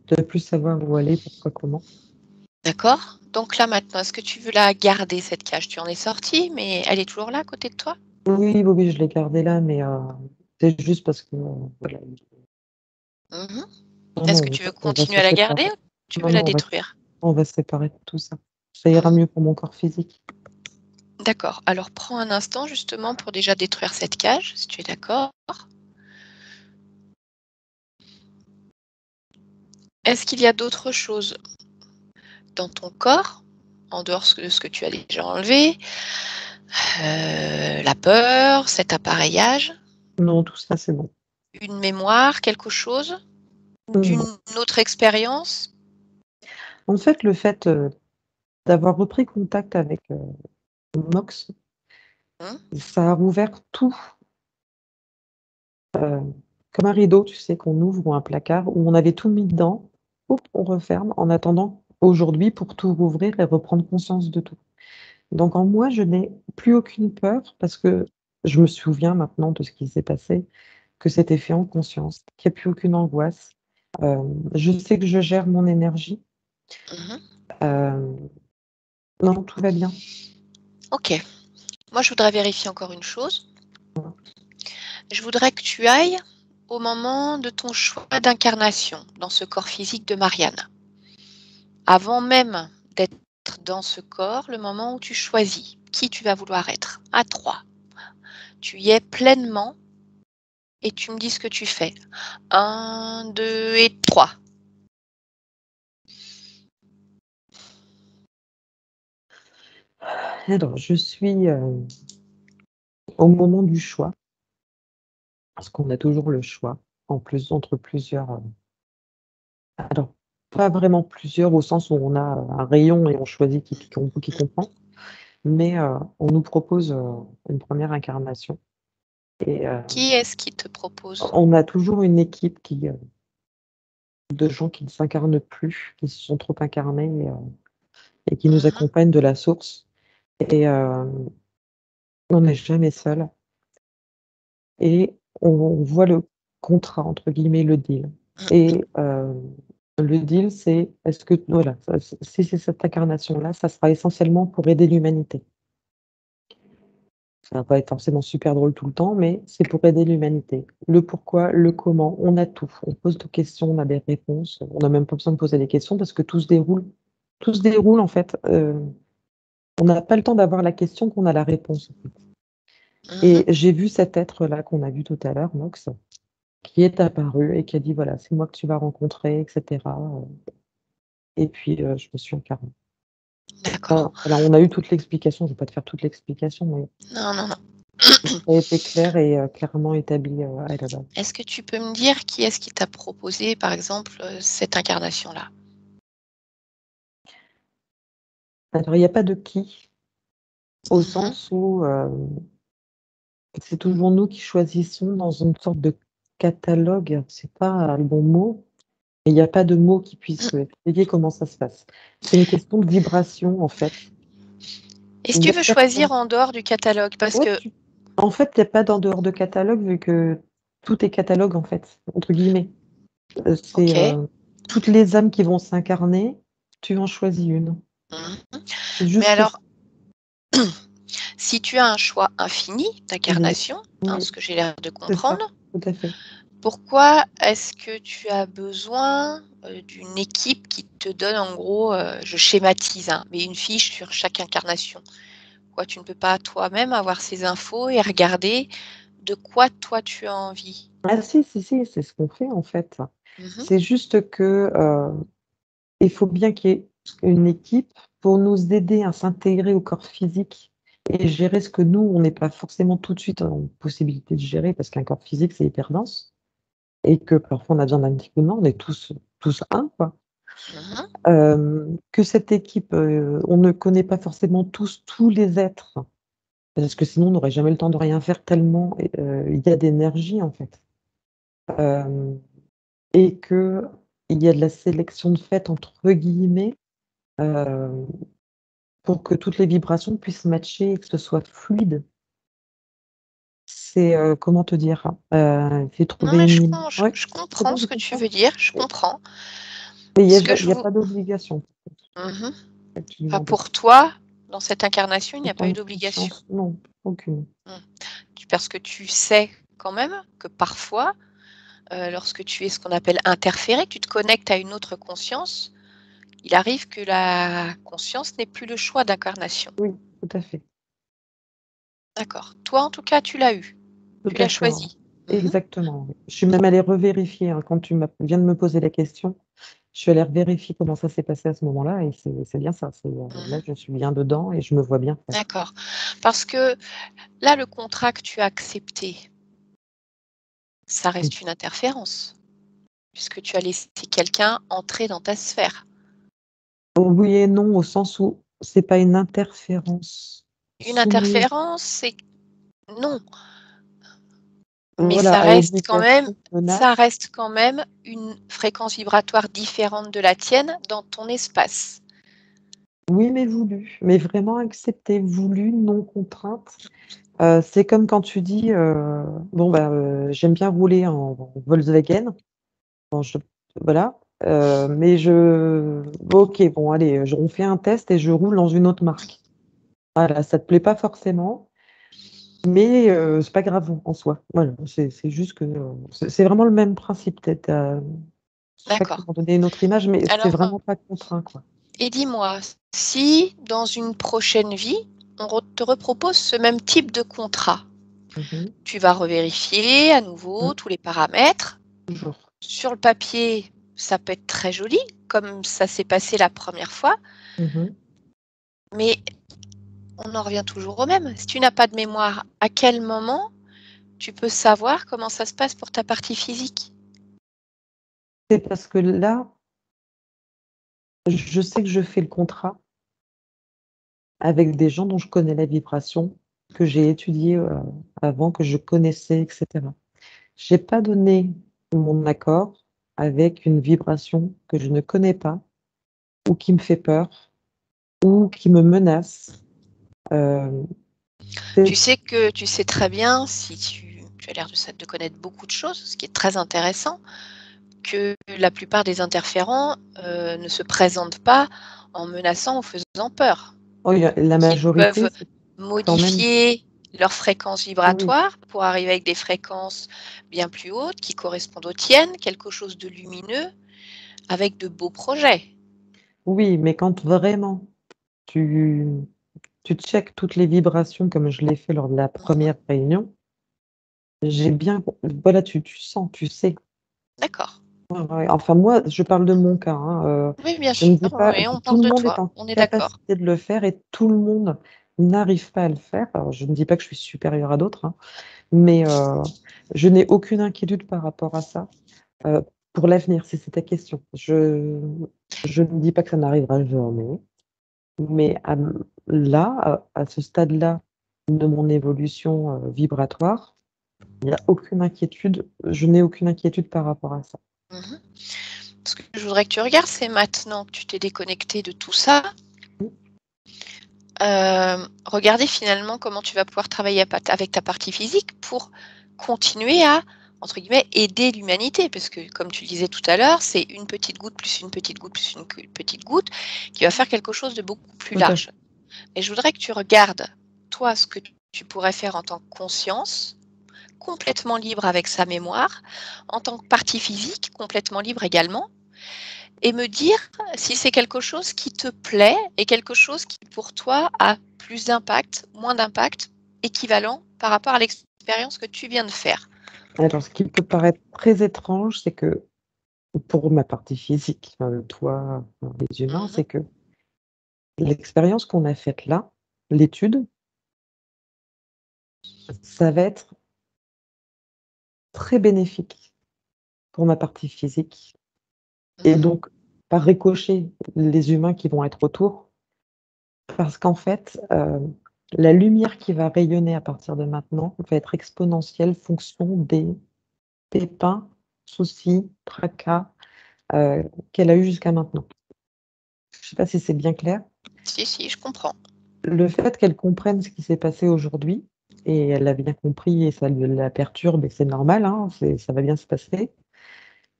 de plus savoir où aller, pourquoi, comment. D'accord. Donc là maintenant, est-ce que tu veux la garder cette cage? Tu en es sortie, mais elle est toujours là à côté de toi? Oui, oui, oui, je l'ai gardé là, mais c'est juste parce que voilà. Mhm. Non, Est-ce non, que tu veux on va continuer se à la garder séparer. ou tu veux Non, la non, détruire? on va se séparer de tout ça. Ça ira Mhm. mieux pour mon corps physique. D'accord. Alors prends un instant justement pour déjà détruire cette cage, si tu es d'accord. Est-ce qu'il y a d'autres choses dans ton corps, en dehors de ce que tu as déjà enlevé, la peur, cet appareillage, Non, tout ça, c'est bon. une mémoire, quelque chose d'une Non. autre expérience? En fait, le fait d'avoir repris contact avec Mox, Mmh. ça a rouvert tout, euh, comme un rideau, tu sais, qu'on ouvre ou un placard, où on avait tout mis dedans. Hop, on referme en attendant aujourd'hui pour tout rouvrir et reprendre conscience de tout. Donc en moi, je n'ai plus aucune peur parce que je me souviens maintenant de ce qui s'est passé, que c'était fait en conscience, qu'il n'y a plus aucune angoisse. Je sais que je gère mon énergie. Mmh. Euh, non, tout va bien. OK. Moi, je voudrais vérifier encore une chose. Je voudrais que tu ailles au moment de ton choix d'incarnation dans ce corps physique de Marianne. Avant même d'être dans ce corps, le moment où tu choisis qui tu vas vouloir être, à 3. Tu y es pleinement et tu me dis ce que tu fais. 1, 2 et 3. Alors, je suis au moment du choix, parce qu'on a toujours le choix, en plus entre plusieurs. Alors, pas vraiment plusieurs au sens où on a un rayon et on choisit qui comprend, mais on nous propose une première incarnation. Et Qui est-ce qui te propose? on a toujours une équipe de gens qui ne s'incarnent plus, qui se sont trop incarnés et qui nous Mmh. accompagnent de la source. Et on n'est jamais seul. Et on voit le contrat, entre guillemets, le deal. Et le deal, c'est est-ce que voilà, si c'est cette incarnation-là, ça sera essentiellement pour aider l'humanité. Ça va pas être forcément super drôle tout le temps, mais c'est pour aider l'humanité. Le pourquoi, le comment, on a tout. On pose des questions, on a des réponses. On n'a même pas besoin de poser des questions parce que tout se déroule en fait. On n'a pas le temps d'avoir la question qu'on a la réponse. Mmh. Et j'ai vu cet être-là qu'on a vu tout à l'heure, Mox, qui est apparu et qui a dit, voilà, c'est moi que tu vas rencontrer, etc. Et puis, je me suis incarnée. D'accord. Enfin, voilà, on a eu toute l'explication, je ne vais pas te faire toute l'explication, mais Non, non, non. ça a été clair et clairement établi à la base. Est-ce que tu peux me dire qui est-ce qui t'a proposé, par exemple, cette incarnation-là? Alors, il n'y a pas de qui, au Mmh. sens où c'est toujours nous qui choisissons dans une sorte de catalogue, c'est pas le bon mot, mais il n'y a pas de mot qui puisse expliquer comment ça se passe. C'est une question de vibration, en fait. Et si Il y tu a veux choisir personne. en dehors du catalogue? Parce Ouais, que en fait, il y a pas d'en dehors de catalogue vu que tout est catalogue, en fait, entre guillemets. C'est, OK. toutes les âmes qui vont s'incarner, tu en choisis une. Mmh. C'est Mais juste ça. alors, si tu as un choix infini Oui, d'incarnation, hein, oui, ce que j'ai l'air de c'est ça, comprendre, tout à fait. pourquoi est-ce que tu as besoin, d'une équipe qui te donne en gros, je schématise, hein, mais une fiche sur chaque incarnation? Pourquoi tu ne peux pas toi-même avoir ces infos et regarder de quoi toi tu as envie? Ah si, si, si, c'est ce qu'on fait, en fait. Mmh. C'est juste que, il faut bien qu'il y ait une équipe pour nous aider à s'intégrer au corps physique et gérer ce que nous, on n'est pas forcément tout de suite en possibilité de gérer parce qu'un corps physique, c'est hyper dense et que parfois on a besoin d'un petit coup de main, on est tous un, quoi. Mmh. Que cette équipe, on ne connaît pas forcément tous les êtres, parce que sinon on n'aurait jamais le temps de rien faire tellement il y a d'énergie, en fait. euh, et qu'il y a de la sélection de fait, entre guillemets, euh, pour que toutes les vibrations puissent matcher et que ce soit fluide. C'est, comment te dire, j'ai Non, trouvé mais je, une... Ouais, je c'est comprends bon, ce je que tu comprends. veux dire, je Mais comprends. il Ce que je n'y a vous... pas d'obligation, Mhm. que tu Enfin, demandais. pour toi, dans cette incarnation, il n'y En a pas tant eu que d'obligation. conscience, non, aucune. Parce que tu sais quand même que parfois, lorsque tu es ce qu'on appelle interféré, que tu te connectes à une autre conscience, il arrive que la conscience n'ait plus le choix d'incarnation. Oui, tout à fait. D'accord. Toi, en tout cas, tu l'as eu. Tout Tu à l'as fait, ouais. choisi. Mhm. Exactement. Oui. Je suis même allée revérifier, hein, quand viens de me poser la question. Je suis allée vérifier comment ça s'est passé à ce moment-là et c'est bien ça. Là, Mhm. je suis bien dedans et je me vois bien faire. D'accord. Parce que là, le contrat que tu as accepté, ça Oui. reste une interférence, puisque tu as laissé quelqu'un entrer dans ta sphère. Oui et non, au sens où c'est pas une interférence Une soumise, interférence, c'est non, mais voilà, à obligation, ça menace. reste quand même une fréquence vibratoire différente de la tienne dans ton espace. Oui, mais voulu. Mais vraiment accepté, voulu, non contrainte. C'est comme quand tu dis, bon, bah, j'aime bien rouler en Volkswagen. Bon, voilà. Mais ok, bon, allez, on fait un test et je roule dans une autre marque. Voilà, ça te plaît pas forcément, mais c'est pas grave en soi. Voilà, c'est juste que c'est vraiment le même principe. Peut-être, je sais pas D'accord. comment donner une autre image, mais c'est Alors, vraiment pas contraint, quoi. et dis-moi, si dans une prochaine vie, te repropose ce même type de contrat, Mhm. tu vas revérifier à Mm. nouveau tous les paramètres. Toujours. Sur le papier, ça peut être très joli, comme ça s'est passé la première fois, Mhm. mais on en revient toujours au même. Si tu n'as pas de mémoire, à quel moment tu peux savoir comment ça se passe pour ta partie physique? C'est parce que là, je sais que je fais le contrat avec des gens dont je connais la vibration, que j'ai étudié avant, que je connaissais, etc. J'ai pas donné mon accord avec une vibration que je ne connais pas ou qui me fait peur ou qui me menace. Euh, Tu c'est- sais que tu sais très bien, si tu as l'air de connaître beaucoup de choses, ce qui est très intéressant, que la plupart des interférents ne se présentent pas en menaçant ou faisant peur, oh, la qu'ils majorité, peuvent c'est quand même. modifier leur fréquence Oui, vibratoire pour arriver avec des fréquences bien plus hautes qui correspondent aux tiennes, quelque chose de lumineux, avec de beaux projets. oui, mais quand vraiment tu, tu checkes toutes les vibrations comme je l'ai fait lors de la Mhm. première réunion, j'ai bien. Voilà, tu sens, tu sais. D'accord. Ouais, ouais. Enfin, moi, je parle de mon cas, hein, Oui, bien je ne sûr, dis pas, oui, on tout parle le de monde est toi, en on est d'accord. capacité de le faire et tout le monde n'arrive pas à le faire. Alors, je ne dis pas que je suis supérieure à d'autres, hein, mais je n'ai aucune inquiétude par rapport à ça. Euh, pour l'avenir, si c'est ta question, je ne dis pas que ça n'arrivera jamais, mais là, à ce stade-là de mon évolution vibratoire, il n'y a aucune inquiétude, je n'ai aucune inquiétude par rapport à ça. Mhm. Ce que je voudrais que tu regardes, c'est maintenant que tu t'es déconnecté de tout ça, regarder finalement comment tu vas pouvoir travailler avec ta partie physique pour continuer à, entre guillemets, aider l'humanité. Parce que, comme tu le disais tout à l'heure, c'est une petite goutte plus une petite goutte plus une petite goutte qui va faire quelque chose de beaucoup plus Tout à fait. large. Et je voudrais que tu regardes, toi, ce que tu pourrais faire en tant que conscience, complètement libre avec sa mémoire, en tant que partie physique, complètement libre également, et me dire si c'est quelque chose qui te plaît et quelque chose qui pour toi a plus d'impact, moins d'impact, équivalent par rapport à l'expérience que tu viens de faire. Alors, ce qui peut paraître très étrange, c'est que pour ma partie physique, toi, les humains, Mhm. c'est que l'expérience qu'on a faite là, l'étude, ça va être très bénéfique pour ma partie physique. Et Mhm. donc, par ricochet, les humains qui vont être autour, parce qu'en fait, la lumière qui va rayonner à partir de maintenant va être exponentielle fonction des pépins soucis, tracas qu'elle a eu jusqu'à maintenant. Je ne sais pas si c'est bien clair. Si, je comprends. Le fait qu'elle comprenne ce qui s'est passé aujourd'hui, et elle l'a bien compris et ça la perturbe et c'est normal, hein, ça va bien se passer.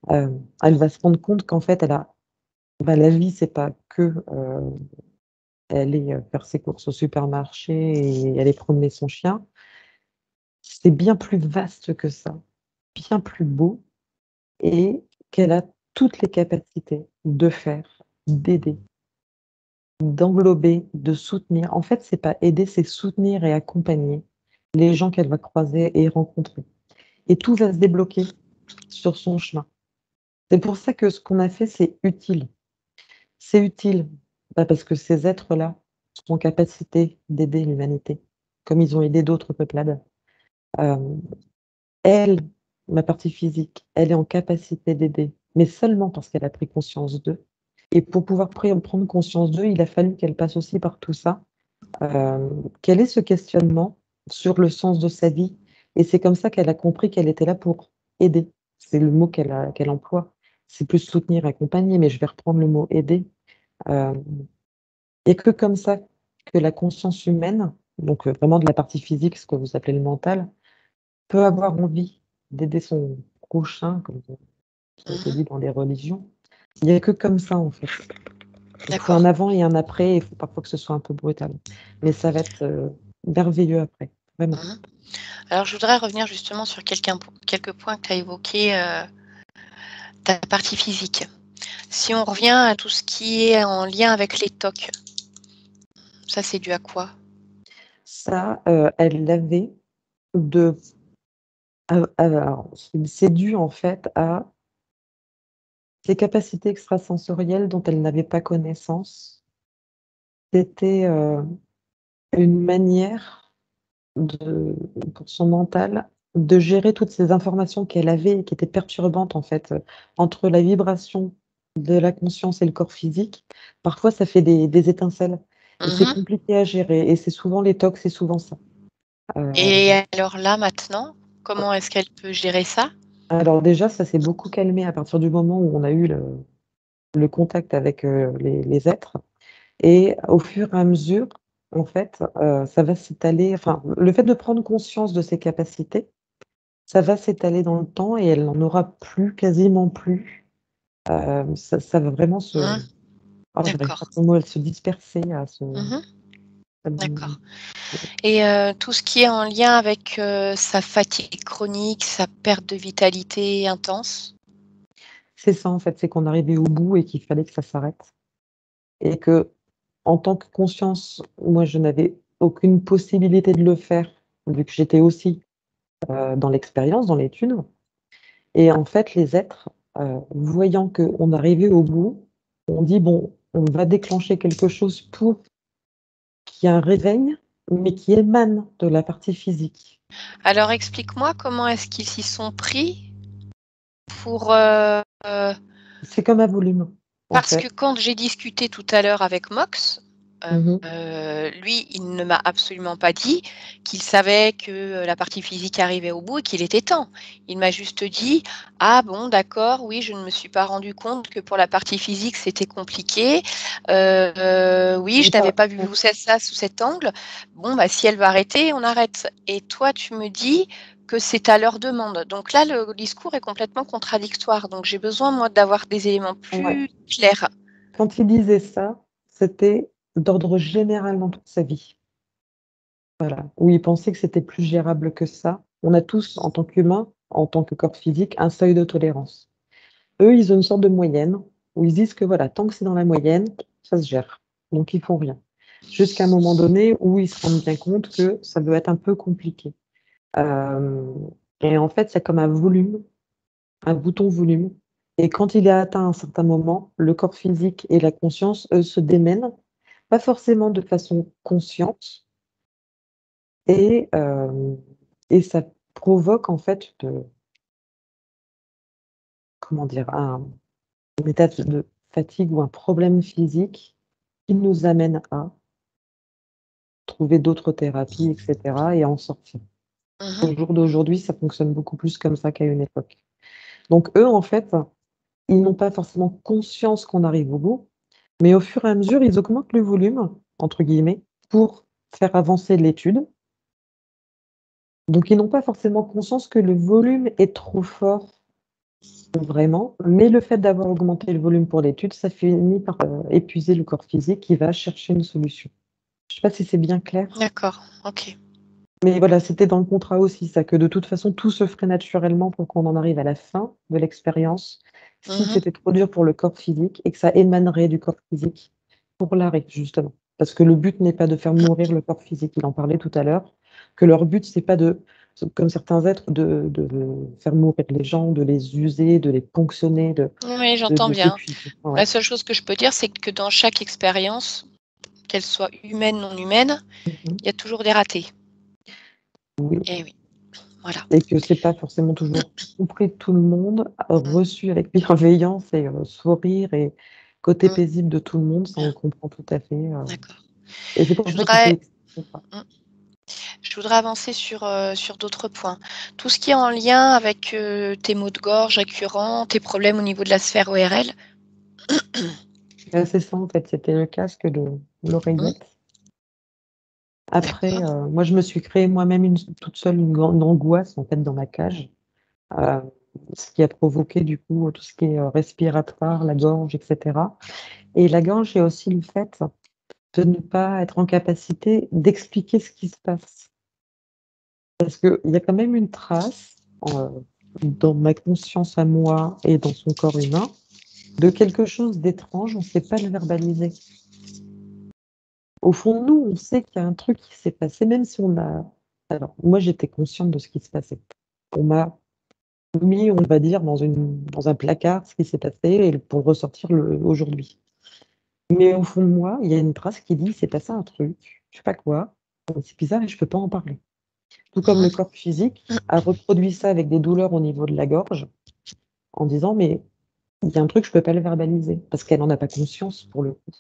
Elle va se rendre compte qu'en fait, la vie, c'est pas que aller faire ses courses au supermarché et aller promener son chien. C'est bien plus vaste que ça, bien plus beau et qu'elle a toutes les capacités de faire, d'aider, d'englober, de soutenir. En fait, c'est pas aider, c'est soutenir et accompagner les gens qu'elle va croiser et rencontrer. Et tout va se débloquer sur son chemin. C'est pour ça que ce qu'on a fait, c'est utile. C'est utile, parce que ces êtres-là sont en capacité d'aider l'humanité, comme ils ont aidé d'autres peuplades. Hem, Elle, ma partie physique, elle est en capacité d'aider, mais seulement parce qu'elle a pris conscience d'eux et pour pouvoir prendre conscience d'eux, il a fallu qu'elle passe aussi par tout ça, qu'elle ait ce questionnement sur le sens de sa vie et c'est comme ça qu'elle a compris qu'elle était là pour aider. C'est le mot qu'elle emploie. C'est plus soutenir, accompagner, mais je vais reprendre le mot aider. Hem, il y a que comme ça que la conscience humaine, donc vraiment de la partie physique, ce que vous appelez le mental, peut avoir envie d'aider son prochain, comme ça a été Mhm. dit dans les religions. Il y a que comme ça, en fait. Il faut un D'accord. avant et un après, et il faut parfois que ce soit un peu brutal. Mais ça va être, merveilleux après, vraiment. Mhm. Alors, je voudrais revenir justement sur quelques points que tu as évoqués, ta partie physique. Si on revient à tout ce qui est en lien avec les TOC, ça c'est dû à quoi? Ça, elle l'avait de alors c'est dû en fait à ses capacités extrasensorielles dont elle n'avait pas connaissance. C'était, une manière de pour son mental, de gérer toutes ces informations qu'elle avait et qui étaient perturbantes en fait, entre la vibration de la conscience et le corps physique. Parfois ça fait des étincelles et c'est Mhm. compliqué à gérer et c'est souvent les tocs, c'est souvent ça. Heu, Et alors là, maintenant, comment est-ce qu'elle peut gérer ça? alors déjà ça s'est beaucoup calmé à partir du moment où on a eu le contact avec, les êtres et au fur et à mesure, en fait, ça va s'étaler enfin, le fait de prendre conscience de ses capacités, ça va s'étaler dans le temps et elle n'en aura plus, quasiment plus. Ça va vraiment se Mmh. oh j'arrive pas D'accord. à trouver le mot, elle se disperser, Mmh. hem, D'accord. Et tout ce qui est en lien avec, sa fatigue chronique, sa perte de vitalité intense? c'est ça en fait, c'est qu'on arrivait au bout et qu'il fallait que ça s'arrête et qu'en tant que conscience, moi je n'avais aucune possibilité de le faire, vu que j'étais aussi, dans l'expérience, dans l'étude et en fait les êtres, voyant qu'on arrivait au bout, ont dit: «Bon, on va déclencher quelque chose pour qu'il y ait un réveil, mais qui émane de la partie physique». Alors explique-moi comment est-ce qu'ils s'y sont pris pour, C'est comme un volume, en parce que fait. quand j'ai discuté tout à l'heure avec Mox, Mmh mh. lui, il ne m'a absolument pas dit qu'il savait que, la partie physique arrivait au bout et qu'il était temps. Il m'a juste dit: «Ah bon, d'accord, oui, je ne me suis pas rendu compte que pour la partie physique, c'était compliqué. Oui, je n'avais pas vu ça sous cet angle. Bon, bah, si elle veut arrêter, on arrête» et toi, tu me dis que c'est à leur demande. Donc là, le discours est complètement contradictoire. Donc j'ai besoin, moi, d'avoir des éléments Ouais. plus clairs. Quand il disait ça, c'était d'ordre général dans toute sa vie. Voilà, où il pensait que c'était plus gérable que ça. On a tous, en tant qu'humains, en tant que corps physique, un seuil de tolérance. Eux, ils ont une sorte de moyenne où ils disent que voilà, tant que c'est dans la moyenne, ça se gère. Donc ils font rien. Jusqu'à un moment donné où ils se rendent bien compte que ça doit être un peu compliqué. Hem et en fait, c'est comme un volume, un bouton volume et quand il est atteint un certain moment, le corps physique et la conscience, eux, se démènent, pas forcément de façon consciente et ça provoque en fait comment dire? Un état de fatigue ou un problème physique qui nous amène à trouver d'autres thérapies et cetera et à en sortir. Mmh. Au jour d'aujourd'hui, ça fonctionne beaucoup plus comme ça qu'à une époque. Donc eux, en fait, ils n'ont pas forcément conscience qu'on arrive au bout, mais au fur et à mesure, ils augmentent le volume, entre guillemets, pour faire avancer l'étude. Donc ils n'ont pas forcément conscience que le volume est trop fort, vraiment, mais le fait d'avoir augmenté le volume pour l'étude, ça finit par épuiser le corps physique qui va chercher une solution. Je ne sais pas si c'est bien clair. D'accord, ok. Mais voilà, c'était dans le contrat aussi, ça, que de toute façon, tout se ferait naturellement pour qu'on en arrive à la fin de l'expérience, si Mhm. c'était trop dur pour le corps physique et que ça émanerait du corps physique pour l'arrêt, justement. Parce que le but n'est pas de faire mourir le corps physique, il en parlait tout à l'heure, que leur but, c'est pas de, comme certains êtres, de faire mourir les gens, de les user, de les ponctionner, Oui, de j'entends les bien. épuiser. Ouais. La seule chose que je peux dire, c'est que dans chaque expérience, qu'elle soit humaine, non humaine, Mhm. il y a toujours des ratés. Oui. Et oui, voilà. Et que c'est pas forcément toujours compris de tout le monde, reçu avec bienveillance et sourire et côté Mm. paisible de tout le monde, ça on Bien, comprend tout à fait. d'accord. Et c'est pour Je ça qu'il faut voudrais, expliquer ça. mm, je voudrais avancer sur d'autres points. Tout ce qui est en lien avec tes maux de gorge récurrents, tes problèmes au niveau de la sphère ORL. C'est ça en fait, c'était le casque de Mm. l'oreillette. Après, D'accord. moi je me suis créé moi-même toute seule une grande angoisse en fait dans ma cage, euh, ce qui a provoqué du coup tout ce qui est respiratoire, la gorge, etc. Et la gorge, il y a aussi le fait de ne pas être en capacité d'expliquer ce qui se passe. Parce qu'il y a quand même une trace dans ma conscience à moi et dans son corps humain de quelque chose d'étrange, on ne sait pas le verbaliser. Au fond de nous, on sait qu'il y a un truc qui s'est passé, même si on a... Alors, moi, j'étais consciente de ce qui se passait. On m'a mis, on va dire, dans un placard ce qui s'est passé et pour le ressortir aujourd'hui. Mais au fond de moi, il y a une trace qui dit, il s'est passé un truc, je sais pas quoi, c'est bizarre et je peux pas en parler. Tout comme le Mhm. corps physique a reproduit ça avec des douleurs au niveau de la gorge, en disant, mais il y a un truc, je peux pas le verbaliser, parce qu'elle n'en a pas conscience pour le coup.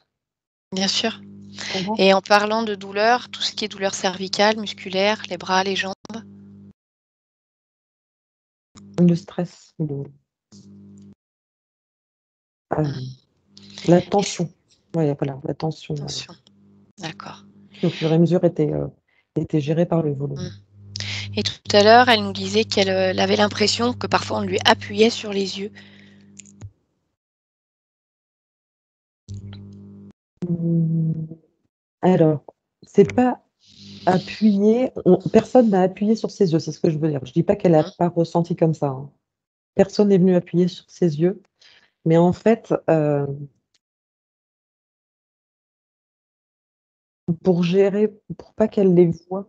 Bien sûr. Tu comprends? Et en parlant de douleur, tout ce qui est douleur cervicale, musculaire, les bras, les jambes. Le stress, euh, la Et tension. Ouais, voilà, la tension, attention, d'accord. qui au fur et à mesure était gérée par le Mm. volume. Et tout à l'heure, elle nous disait qu'elle avait l'impression que parfois on lui appuyait sur les yeux. Hum, Alors, c'est pas appuyé, personne n'a appuyé sur ses yeux, c'est ce que je veux dire. Je dis pas qu'elle n'a Mm. pas ressenti comme ça, hein. Personne n'est venu appuyer sur ses yeux, mais en fait, pour gérer, pour pas qu'elle les voie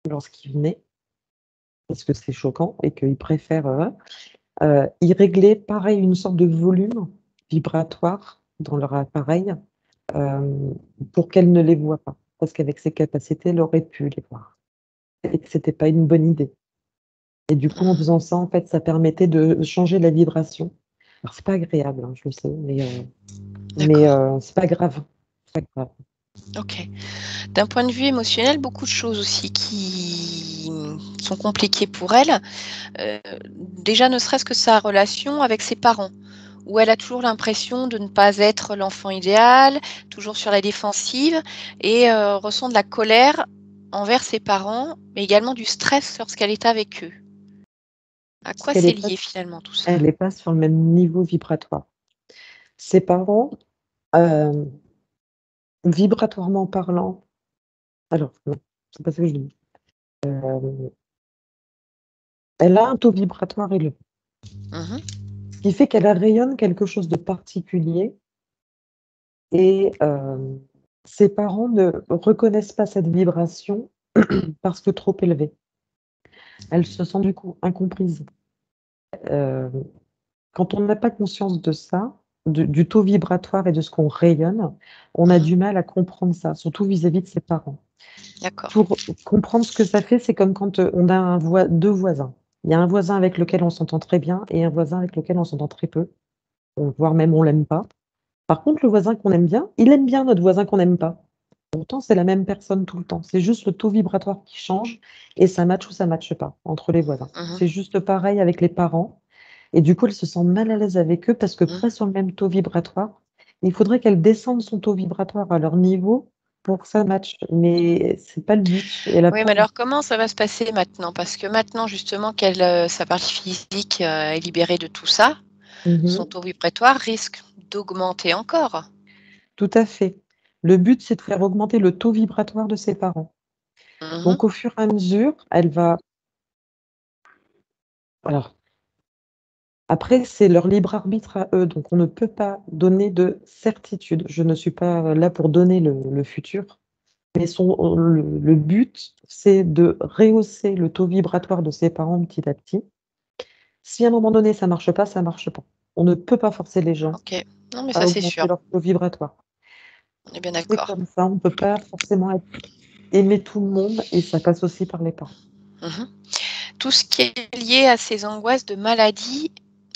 lorsqu'ils venaient, parce que c'est choquant et qu'ils préfèrent, ils réglaient pareil une sorte de volume vibratoire dans leur appareil euh, pour qu'elle ne les voie pas, parce qu'avec ses capacités, elle aurait pu les voir et que c'était pas une bonne idée. Et du coup, en Mhm. faisant ça, en fait, ça permettait de changer la vibration. Alors, c'est pas agréable, hein, je le sais, mais D'accord. c'est pas grave. C'est pas grave. Ok. D'un point de vue émotionnel, beaucoup de choses aussi qui sont compliquées pour elle. Déjà, ne serait-ce que sa relation avec ses parents, où elle a toujours l'impression de ne pas être l'enfant idéal, toujours sur la défensive, et ressent de la colère envers ses parents, mais également du stress lorsqu'elle est avec eux. À Parce quoi qu'elle c'est n'est pas, lié finalement tout ça? elle est pas sur le même niveau vibratoire. Ses parents, euh, vibratoirement parlant, alors, non, c'est pas ça que je dis. Euh, Elle a un taux vibratoire élevé, Mhm. ce qui fait qu'elle rayonne quelque chose de particulier et ses parents ne reconnaissent pas cette vibration parce que trop élevée. Elle se sent du coup incomprise. Euh, Quand on n'a pas conscience de ça, du taux vibratoire et de ce qu'on rayonne, on a Mhm. du mal à comprendre ça, surtout vis-à-vis de ses parents. D'accord. Pour comprendre ce que ça fait, c'est comme quand on a deux voisins. Il y a un voisin avec lequel on s'entend très bien et un voisin avec lequel on s'entend très peu, voire même on l'aime pas. Par contre, le voisin qu'on aime bien, il aime bien notre voisin qu'on n'aime pas. Pourtant, c'est la même personne tout le temps. C'est juste le taux vibratoire qui change et ça matche ou ça matche pas entre les voisins. Mhm. C'est juste pareil avec les parents. Et du coup, elle se sent mal à l'aise avec eux parce que Mmh. pas sur le même taux vibratoire. Il faudrait qu'elle descende son taux vibratoire à leur niveau pour que ça matche, mais c'est pas le but et elle a Oui, pas mais envie. alors comment ça va se passer maintenant? Parce que maintenant justement sa partie physique, est libérée de tout ça, son Mmh. taux vibratoire risque d'augmenter encore. Tout à fait. Le but, c'est de faire augmenter le taux vibratoire de ses parents. Mmh. Donc au fur et à mesure, elle va alors après, c'est leur libre arbitre à eux, donc on ne peut pas donner de certitude. Je ne suis pas là pour donner le futur, mais le but, c'est de rehausser le taux vibratoire de ses parents petit à petit. Si à un moment donné, ça marche pas, ça marche pas. On ne peut pas forcer les gens OK. Non, mais à ça, c'est augmenter sûr. leur taux vibratoire. On est bien C'est d'accord. comme ça, on ne peut pas forcément aimer tout le monde et ça passe aussi par les parents. Mmh. Tout ce qui est lié à ces angoisses de maladie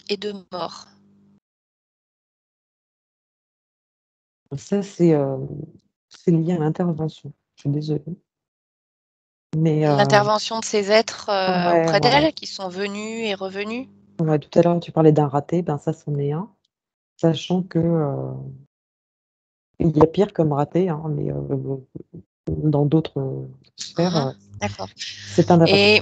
et de mort. Ça, c'est lié à l'intervention. Je suis désolée, mais L'intervention de ces êtres, ouais, auprès ouais, ouais. d'elle, qui sont venus et revenus? Ouais, tout à l'heure, tu parlais d'un raté, ben ça, c'en est un. Sachant que, il y a pire comme raté, hein, mais dans d'autres, sphères, Mmh. D'accord. c'est un raté.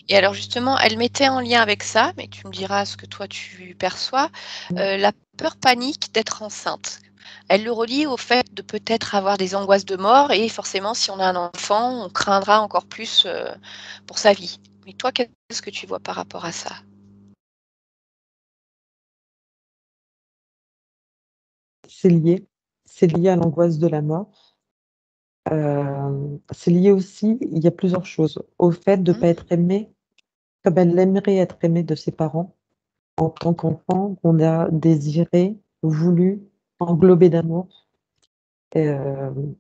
Et alors justement, elle mettait en lien avec ça, mais tu me diras ce que toi tu perçois, Mmh. la peur panique d'être enceinte. Elle le relie au fait de peut-être avoir des angoisses de mort et forcément si on a un enfant, on craindra encore plus, pour sa vie. Mais toi, qu'est-ce que tu vois par rapport à ça? C'est lié. C'est lié à l'angoisse de la mort. C'est lié aussi, il y a plusieurs choses, au fait de Mmh. pas être aimée comme elle aimerait être aimée de ses parents en tant qu'enfant, qu'on a désiré, voulu, englobé d'amour, hem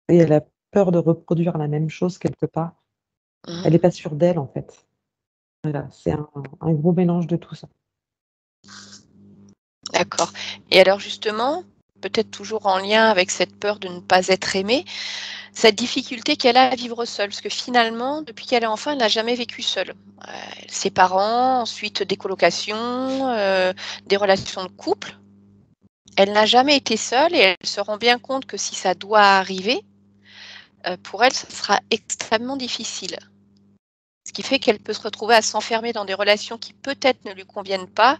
et elle a peur de reproduire la même chose quelque part. Elle est Mmh. pas sûre d'elle, en fait. Voilà, c'est un gros mélange de tout ça. D'accord. Et alors justement, peut-être toujours en lien avec cette peur de ne pas être aimée, cette difficulté qu'elle a à vivre seule, parce que finalement, depuis qu'elle est enfant, elle n'a jamais vécu seule. Ses parents, ensuite des colocations, des relations de couple. Elle n'a jamais été seule et elle se rend bien compte que si ça doit arriver, pour elle, ça sera extrêmement difficile. Ce qui fait qu'elle peut se retrouver à s'enfermer dans des relations qui peut-être ne lui conviennent pas,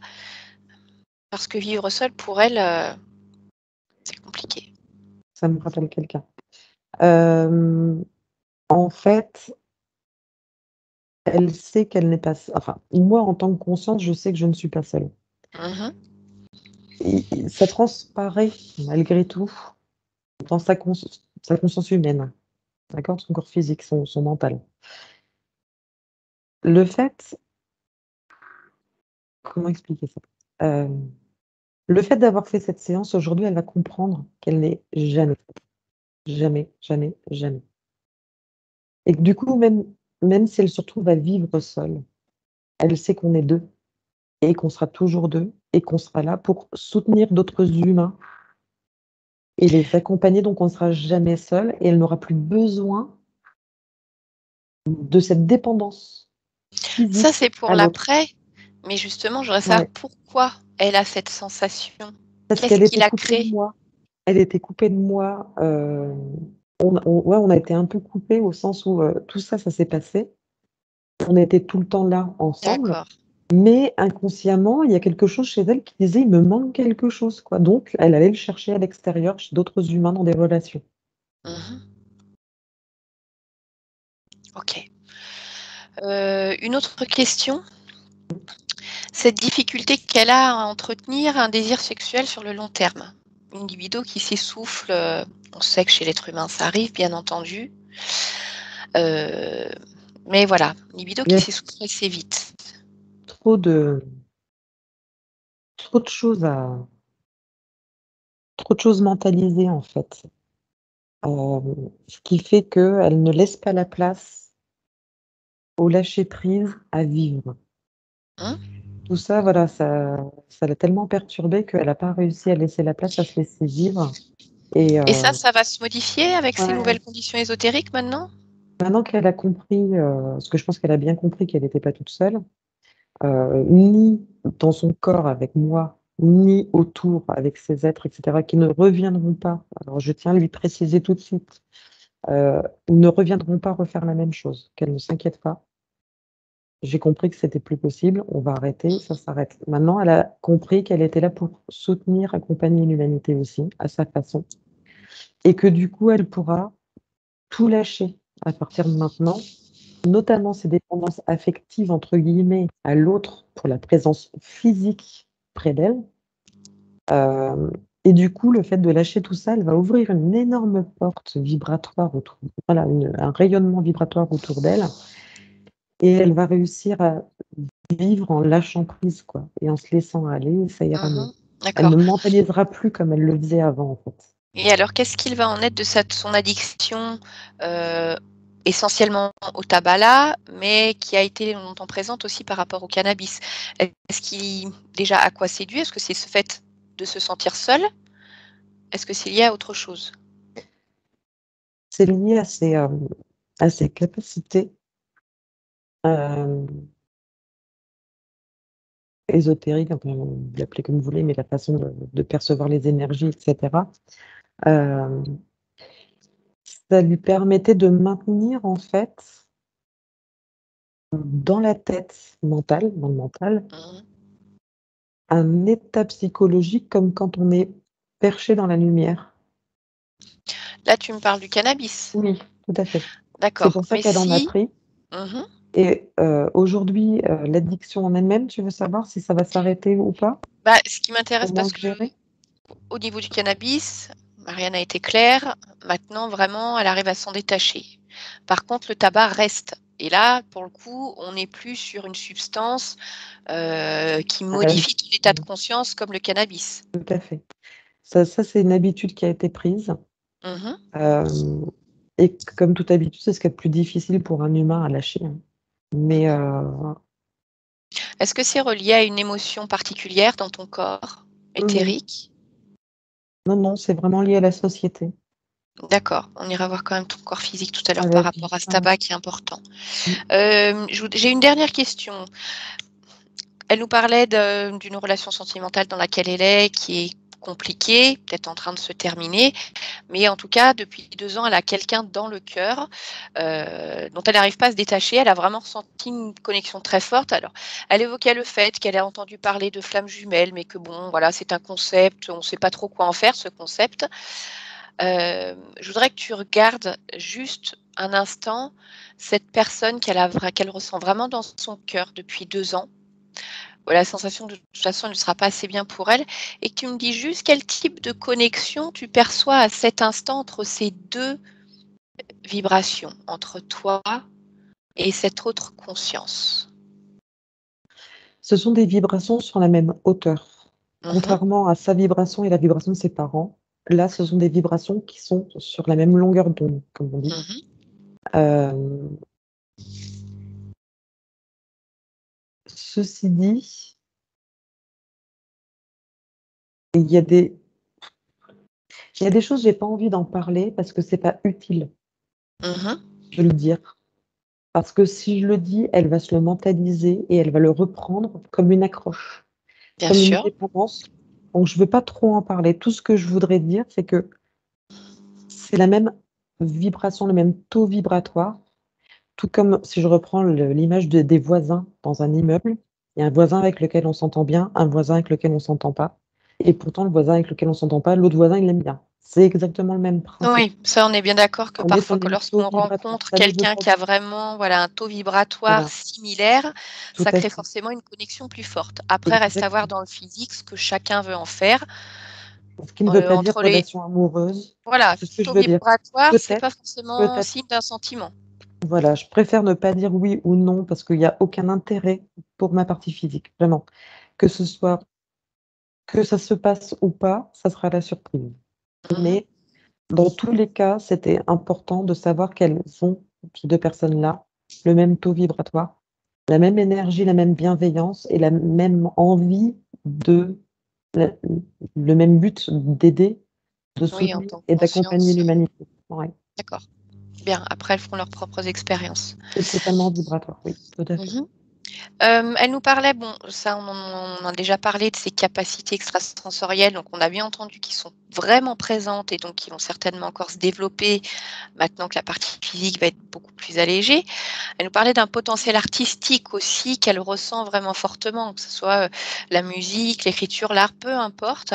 parce que vivre seule pour elle, c'est compliqué. Ça me rappelle quelqu'un. Hem, En fait, elle sait qu'elle n'est pas s enfin, moi, en tant que conscience, je sais que je ne suis pas seule. Mmh. Et ça transparaît malgré tout dans sa conscience humaine, d'accord? Son corps physique, son mental. Le fait Comment expliquer ça? Hem, le fait d'avoir fait cette séance, aujourd'hui, elle va comprendre qu'elle n'est jamais seule. Jamais, jamais, jamais. Et que du coup, même si elle se retrouve à vivre seule, elle sait qu'on est 2 et qu'on sera toujours 2 et qu'on sera là pour soutenir d'autres humains et les accompagner, donc on ne sera jamais seule et elle n'aura plus besoin de cette dépendance Ça, physique c'est pour à l'autre. l'après, mais justement, je voudrais savoir Ouais, pourquoi elle a cette sensation? parce Qu'est-ce qu'elle qui était la coupée de crée? moi. Elle était coupée de moi, on a été un peu coupés au sens où, tout ça, ça s'est passé. On était tout le temps là ensemble. D'accord. Mais inconsciemment, il y a quelque chose chez elle qui disait: «Il me manque quelque chose», quoi. Donc elle allait le chercher à l'extérieur, chez d'autres humains dans des relations. Mmh. OK. Une autre question, cette difficulté qu'elle a à entretenir un désir sexuel sur le long terme. Une libido qui s'essouffle, on sait que chez l'être humain ça arrive bien entendu, heu, mais voilà, une libido Il y qui a s'essouffle assez vite. trop de trop de choses à trop de choses mentalisées, en fait. Ce qui fait qu'elle ne laisse pas la place au lâcher prise, à vivre. Mmh. Tout ça, voilà, ça l'a tellement perturbée qu'elle a pas réussi à laisser la place à se laisser vivre et Et ça va se modifier avec ces ouais. nouvelles conditions ésotériques maintenant? Maintenant qu'elle a compris, parce que je pense qu'elle a bien compris qu'elle était pas toute seule, ni dans son corps avec moi, ni autour avec ces êtres, etc., qui ne reviendront pas. Alors, je tiens à lui préciser tout de suite, ils ne reviendront pas refaire la même chose, qu'elle ne s'inquiète pas. J'ai compris que c'était plus possible, on va arrêter, ça s'arrête. Maintenant, elle a compris qu'elle était là pour soutenir, accompagner l'humanité aussi, à sa façon, et que du coup, elle pourra tout lâcher à partir de maintenant, notamment ses dépendances affectives, entre guillemets, à l'autre pour la présence physique près d'elle. Et du coup, le fait de lâcher tout ça, elle va ouvrir une énorme porte vibratoire autour, voilà, un rayonnement vibratoire autour d'elle. Et elle va réussir à vivre en lâchant prise, quoi, et en se laissant aller, ça ira mieux. Elle D'accord. ne mentalisera plus comme elle le faisait avant, en fait. Et alors, qu'est-ce qu'il va en être de son addiction, essentiellement au tabac là, mais qui a été longtemps présente aussi par rapport au cannabis? Est-ce qu'il déjà à quoi c'est dû? Est-ce que c'est ce fait de se sentir seule? Est-ce que c'est lié à autre chose? C'est lié à ses capacités ésotériques, enfin, vous l'appelez comme vous voulez, mais la façon de percevoir les énergies, etc. Euh, Ça lui permettait de maintenir, en fait, dans la tête mentale, dans le mental, Mmh. un état psychologique comme quand on est perché dans la lumière. Là, tu me parles du cannabis? Oui, tout à fait. C'est D'accord, pour ça mais qu'elle en a si pris. mmh Et aujourd'hui, l'addiction en elle-même, tu veux savoir si ça va s'arrêter ou pas? Bah, ce qui m'intéresse Comment parce le que gérer? au niveau du cannabis, Marianne a été claire. Maintenant, vraiment, elle arrive à s'en détacher. Par contre, le tabac reste. Et là, pour le coup, on n'est plus sur une substance, qui Elle modifie ton état de conscience comme le cannabis. Tout à fait. Ça, c'est une habitude qui a été prise, Mmh. hem et comme toute habitude, c'est ce qu'il y a de plus difficile pour un humain à lâcher, hein. Mais Mmh. Est-ce que c'est relié à une émotion particulière dans ton corps non, éthérique? non, non, c'est vraiment lié à la société, D'accord, on ira voir quand même ton corps physique tout à à l'heure la par vie. rapport à ce Ouais. tabac qui est important. Mmh. J'ai une dernière question. Elle nous parlait d'une relation sentimentale dans laquelle elle est, qui est compliquée, peut-être en train de se terminer, mais en tout cas, depuis 2 ans, elle a quelqu'un dans le cœur, dont elle n'arrive pas à se détacher. Elle a vraiment ressenti une connexion très forte. Alors, elle évoquait le fait qu'elle a entendu parler de flammes jumelles, mais que bon, voilà, c'est un concept, on ne sait pas trop quoi en faire, ce concept. Je voudrais que tu regardes juste un instant cette personne qu'elle ressent vraiment dans son cœur depuis 2 ans. La sensation de toute façon, elle ne sera pas assez bien pour elle et que tu me dis juste quel type de connexion tu perçois à cet instant entre ces 2 vibrations, entre toi et cette autre conscience. Ce sont des vibrations sur la même hauteur. Mmh. Contrairement à sa vibration et la vibration de ses parents, là, ce sont des vibrations qui sont sur la même longueur d'onde, comme on dit. Mmh. Hem, Ceci dit, il y a des il y a des choses, j'ai pas envie d'en parler parce que c'est pas utile Mmh. de le dire. Parce que si je le dis, elle va se le mentaliser et elle va le reprendre comme une accroche, Bien comme une sûr. dépendance. Donc je veux pas trop en parler. Tout ce que je voudrais dire, c'est que c'est la même vibration, le même taux vibratoire, tout comme si je reprends l'image des voisins dans un immeuble. Il y a un voisin avec lequel on s'entend bien, un voisin avec lequel on s'entend pas et pourtant le voisin avec lequel on s'entend pas, l'autre voisin, il l'aime bien. C'est exactement le même principe. Oui, ça, on est bien d'accord que On est sur parfois le que même taux lorsqu'on vibratoire. rencontre Ça ne veut quelqu'un pas qui a dire vraiment, voilà, un taux vibratoire voilà, similaire, tout ça à crée fait. forcément une connexion plus forte. Après, reste à voir Exactement. dans le physique ce que chacun veut en faire. Ce qui ne veut pas dire Entre les relation amoureuse, voilà, c'est ce que je taux veux dire. vibratoire, c'est pas Peut-être, forcément peut-être, signe d'un sentiment. voilà, je préfère ne pas dire oui ou non parce qu'il y a aucun intérêt pour ma partie physique, vraiment. Que ce soit que ça se passe ou pas, ça sera la surprise. Mmh. Mais dans tous les cas, c'était important de savoir qu'elles ont, ces 2 personnes-là, le même taux vibratoire, la même énergie, la même bienveillance et la même envie de la le même but d'aider, de Oui, en soutenir tant que et d'accompagner conscience, l'humanité. Ouais, d'accord. Bien, après elles feront leurs propres expériences. c'est totalement vibratoire, oui, tout à fait. Mmh. Elle nous parlait, bon, ça on en a déjà parlé de ses capacités extrasensorielles, donc on a bien entendu qu'ils sont vraiment présentes et donc qui vont certainement encore se développer maintenant que la partie physique va être beaucoup plus allégée. Elle nous parlait d'un potentiel artistique aussi qu'elle ressent vraiment fortement, que ce soit, la musique, l'écriture, l'art, peu importe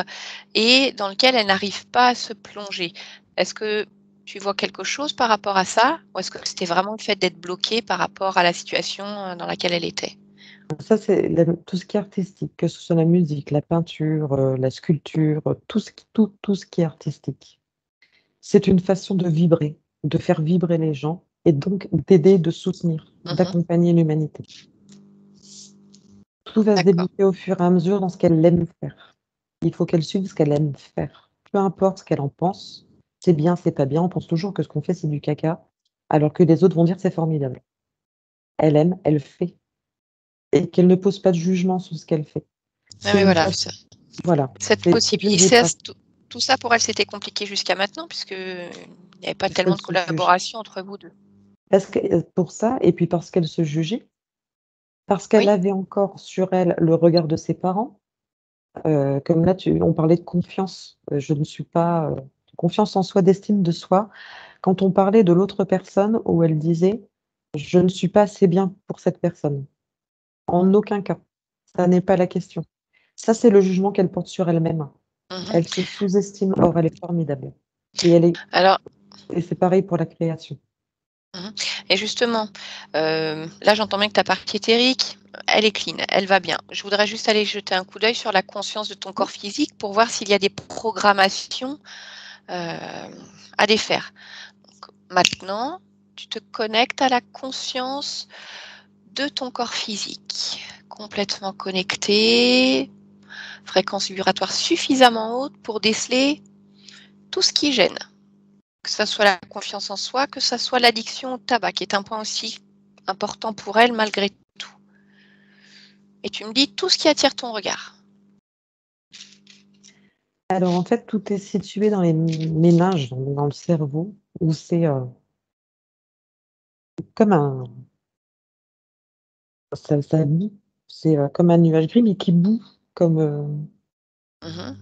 et dans lequel elle n'arrive pas à se plonger. Est-ce que tu vois quelque chose par rapport à ça? Ou est-ce que c'était vraiment le fait d'être bloquée par rapport à la situation, dans laquelle elle était? Ça, c'est tout ce qui est artistique, que ce soit la musique, la peinture, la sculpture, tout ce qui est artistique. C'est une façon de vibrer, de faire vibrer les gens et donc d'aider, de soutenir, Mmh. d'accompagner l'humanité. Tout va se D'accord. débloquer au fur et à mesure dans ce qu'elle aime faire. Il faut qu'elle suive ce qu'elle aime faire. Peu importe ce qu'elle en pense, c'est bien, c'est pas bien, on pense toujours que ce qu'on fait, c'est du caca, alors que les autres vont dire: «C'est formidable». Elle aime, elle fait et qu'elle ne pose pas de jugement sur ce qu'elle fait. Ah C'est oui, une voilà, façon, voilà, cette c'est une possibilité vibration. tout ça pour elle, c'était compliqué jusqu'à maintenant puisque il n'y avait pas Parce qu'elle tellement de se juge. collaboration entre vous 2. Parce que pour ça et puis parce qu'elle se jugeait, parce qu'elle Oui? avait encore sur elle le regard de ses parents, comme là on parlait de confiance, je ne suis pas, confiance en soi, d'estime de soi. Quand on parlait de l'autre personne où elle disait: «Je ne suis pas assez bien pour cette personne». En aucun cas, ça n'est pas la question. Ça, c'est le jugement qu'elle porte sur elle-même. Mmh. Elle se sous-estime, or elle est formidable et elle est Alors et c'est pareil pour la création. mmh et justement, là, j'entends bien que ta partie éthérique, elle est clean, elle va bien. Je voudrais juste aller jeter un coup d'œil sur la conscience de ton Mmh. corps physique pour voir s'il y a des programmations, à défaire. Donc maintenant, tu te connectes à la conscience de ton corps physique, complètement connecté, fréquence vibratoire suffisamment haute pour déceler tout ce qui gêne, que ça soit la confiance en soi, que ça soit l'addiction au tabac, qui est un point aussi important pour elle malgré tout. Et tu me dis tout ce qui attire ton regard. Alors en fait, tout est situé dans les méninges, dans le cerveau où c'est, comme un ça bout, c'est, comme un nuage gris mais qui bout comme, Mmh.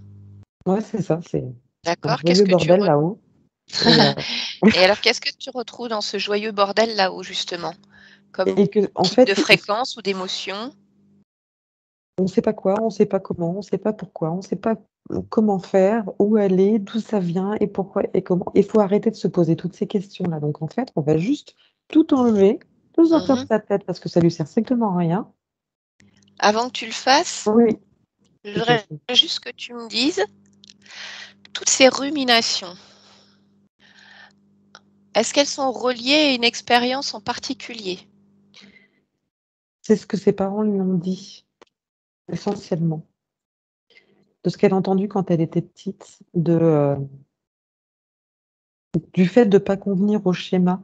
ouais, c'est ça, c'est un D'accord, qu'est-ce joyeux que tu bordel re là-haut et et alors qu'est-ce que tu retrouves dans ce joyeux bordel là-haut justement? Comme et qu'en type de fait, fréquence ou d'émotion? on sait pas quoi, on sait pas comment, on sait pas pourquoi, on sait pas, comment faire, où aller, d'où ça vient et pourquoi et comment. Il faut arrêter de se poser toutes ces questions-là. Donc en fait, on va juste tout enlever, tout sortir de Mmh. sa tête parce que ça lui sert strictement à rien. Avant que tu le fasses, Oui, je je voudrais sais. juste que tu me dises toutes ces ruminations, est-ce qu'elles sont reliées à une expérience en particulier? C'est ce que ses parents lui ont dit, essentiellement. De ce qu'elle a entendu quand elle était petite, du fait de pas convenir au schéma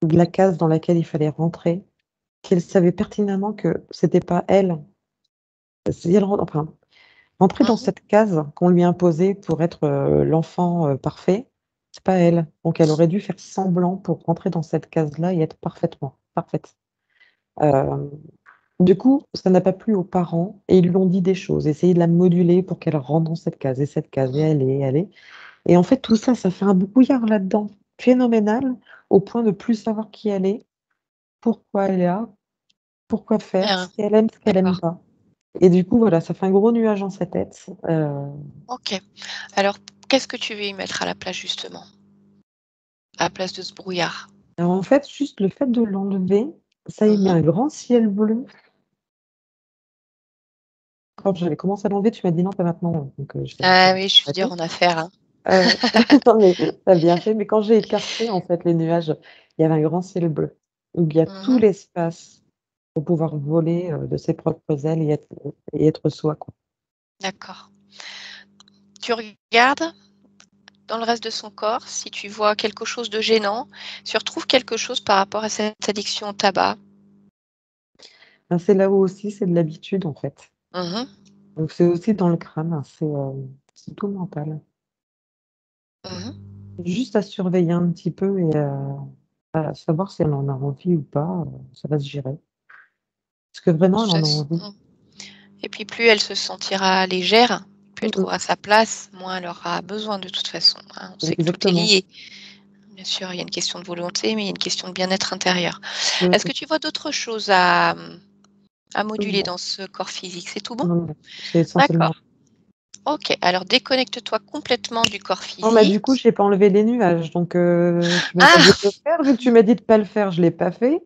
de la case dans laquelle il fallait rentrer, qu'elle savait pertinemment que c'était pas elle. Si elle ren enfin, rentrer dans Mmh. cette case qu'on lui imposait pour être, l'enfant, parfait, c'est pas elle. Donc elle aurait dû faire semblant pour rentrer dans cette case-là et être parfaite. Hem, du coup, ça n'a pas plu aux parents et ils lui ont dit des choses, essayer de la moduler pour qu'elle rentre dans cette case et Mmh. aller et en fait tout ça, ça fait un brouillard là-dedans phénoménal au point de plus savoir qui elle est, pourquoi elle est là, pourquoi faire, Bien, ce qu'elle aime d'accord. pas et du coup, voilà, ça fait un gros nuage dans sa tête, OK. Alors, qu'est-ce que tu veux y mettre à la place justement? À la place de ce brouillard? alors en fait, juste le fait de l'enlever, ça émet Mmh. un grand ciel bleu. Quand j'avais commencé à l'enlever, tu m'as dit: «Non, pas maintenant», donc j'ai Ah oui, je suis dure arrêté. en affaires, hein. Heu, non mais tu as bien fait, mais quand j'ai écarté en fait les nuages, il y avait un grand ciel bleu, où il y a tout Mmh. l'espace pour pouvoir voler, de ses propres ailes et être soi, quoi. D'accord. Tu regardes dans le reste de son corps si tu vois quelque chose de gênant, si tu retrouves quelque chose par rapport à cette addiction au tabac. Ben, c'est là où aussi c'est de l'habitude, en fait. Mmh. Donc c'est aussi dans le crâne, c'est tout mental. Mmh. Juste à surveiller un petit peu et à savoir si elle en a envie ou pas, ça va se gérer. Parce que vraiment, elle en a Je- envie. Et puis plus elle se sentira légère, plus elle Mm, trouvera sa place, moins elle aura besoin de toute façon, hein. On sait que tout est exactement. lié. Bien sûr, il y a une question de volonté, mais il y a une question de bien-être intérieur. Mm, Est-ce que tu vois d'autres choses à moduler non, dans ce corps physique? C'est tout bon? non, non, c'est essentiellement. D'accord. Ok, alors déconnecte-toi complètement du corps Oh, bah, du coup, physique. j'ai pas enlevé les nuages, donc je me devais Ah, le faire. Vu que tu m'as dit de pas le faire, je l'ai pas fait.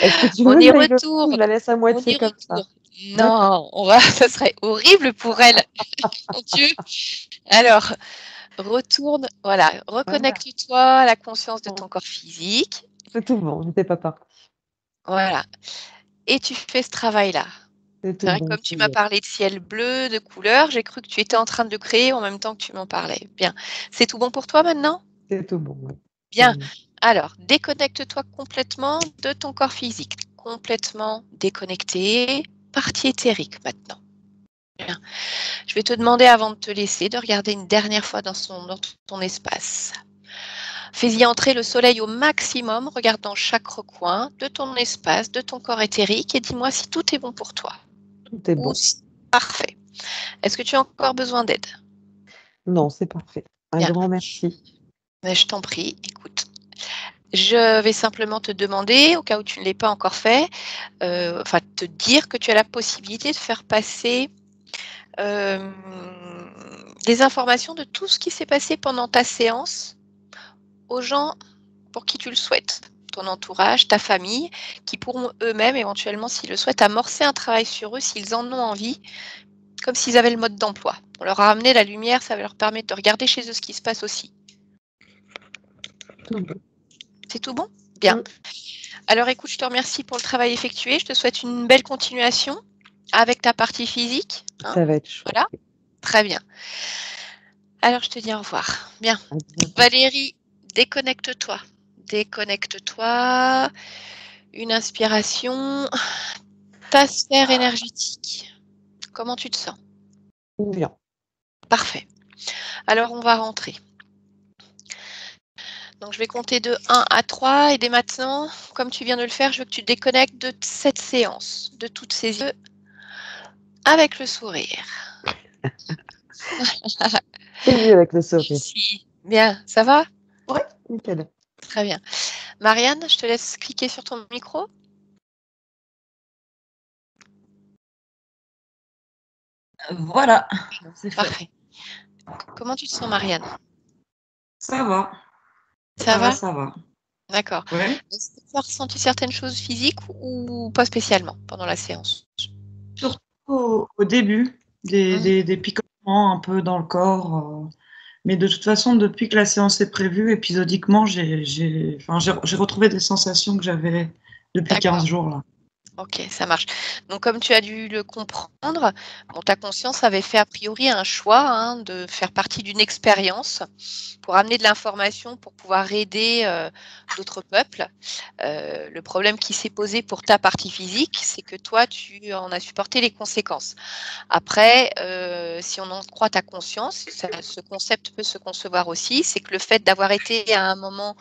Est-ce que tu on veux y que j'aille le faire ou je retourne. la laisse à On y moitié comme ça? retourne. D'accord. Non, ça serait horrible pour elle. Mon Dieu. Alors, retourne, voilà, Voilà. reconnecte-toi à la conscience de Bon, ton corps physique. c'est tout bon, j'étais pas partie. Voilà. Et tu fais ce travail-là. C'est C'est tout vrai que bon, comme tu ça m'as y est. parlé de ciel bleu, de couleurs, j'ai cru que tu étais en train de créer en même temps que tu m'en parlais. Bien. C'est tout bon pour toi maintenant? C'est tout bon, ouais. Bien. Alors, déconnecte-toi complètement de ton corps physique. Complètement déconnecté. Partie éthérique maintenant. Bien. Je vais te demander avant de te laisser de regarder une dernière fois dans ton espace. Fais-y entrer le soleil au maximum, regarde dans chaque recoin de ton espace, de ton corps éthérique et dis-moi si tout est bon pour toi. Tout est Ou bon. si... Parfait. Est-ce que tu as encore besoin d'aide? Non, c'est parfait. Un Bien. grand merci. Mais je t'en prie, écoute. Je vais simplement te demander, au cas où tu ne l'aies pas encore fait, enfin te dire que tu as la possibilité de faire passer euh, des informations de tout ce qui s'est passé pendant ta séance aux gens pour qui tu le souhaites, ton entourage, ta famille, qui pourront eux-mêmes, éventuellement, s'ils le souhaitent, amorcer un travail sur eux, s'ils en ont envie, comme s'ils avaient le mode d'emploi. On leur a amené la lumière, ça va leur permettre de regarder chez eux ce qui se passe aussi. Tout bon. C'est tout bon? Bien. Mm. Alors écoute, je te remercie pour le travail effectué. Je te souhaite une belle continuation avec ta partie physique, hein. Ça va être chouette. Voilà, très bien. Alors je te dis au revoir. Bien. À bientôt. Valérie, déconnecte-toi. Déconnecte-toi. Une inspiration. Ta sphère énergétique. Comment tu te sens? Bien. Parfait. Alors on va rentrer. Donc je vais compter de 1 à 3 et dès maintenant, comme tu viens de le faire, je veux que tu te déconnectes de cette séance, de toutes ces yeux, avec le sourire. C'est mieux avec le sourire. Si. Bien, ça va? Ouais, nickel. Très bien. Marianne, je te laisse cliquer sur ton micro. Voilà, c'est fait. Parfait. Comment tu te sens, Marianne? Ça va, Ça va? ça va. D'accord. Ouais. Est-ce que tu as ressenti certaines choses physiques ou pas spécialement pendant la séance? Surtout au début, des picotements un peu dans le corps. Mais de toute façon, depuis que la séance est prévue, épisodiquement, j'ai retrouvé des sensations que j'avais depuis D'accord. 15 jours là. Ok, ça marche. Donc, comme tu as dû le comprendre, bon, ta conscience avait fait a priori un choix, hein, de faire partie d'une expérience pour amener de l'information, pour pouvoir aider d'autres peuples. Le problème qui s'est posé pour ta partie physique, c'est que toi, tu en as supporté les conséquences. Après, si on en croit ta conscience, ce concept peut se concevoir aussi, c'est que le fait d'avoir été à un moment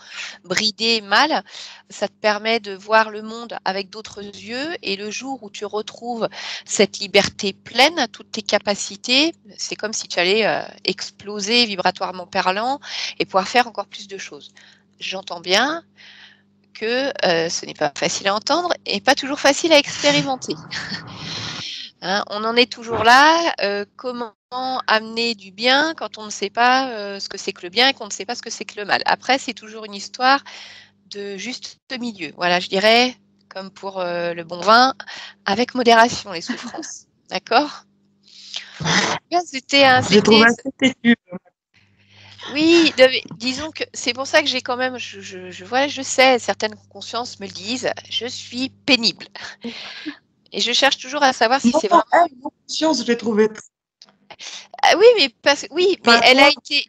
bridé, mal, ça te permet de voir le monde avec d'autres yeux et le jour où tu retrouves cette liberté pleine, toutes tes capacités, c'est comme si tu allais exploser vibratoirement parlant et pouvoir faire encore plus de choses. J'entends bien que ce n'est pas facile à entendre et pas toujours facile à expérimenter. Hein, on en est toujours là. Comment amener du bien quand on ne sait pas ce que c'est que le bien et qu'on ne sait pas ce que c'est que le mal. Après, c'est toujours une histoire de juste milieu. Voilà, je dirais, comme pour le bon vin, avec modération les souffrances. D'accord? J'ai trouvé assez têtu. Oui, disons que c'est pour ça que j'ai quand même, voilà, je sais, certaines consciences me le disent, je suis pénible. Et je cherche toujours à savoir si Non, c'est vraiment. mon conscience, je l'ai trouvé. Ah oui, oui, mais Pas elle a toi. été.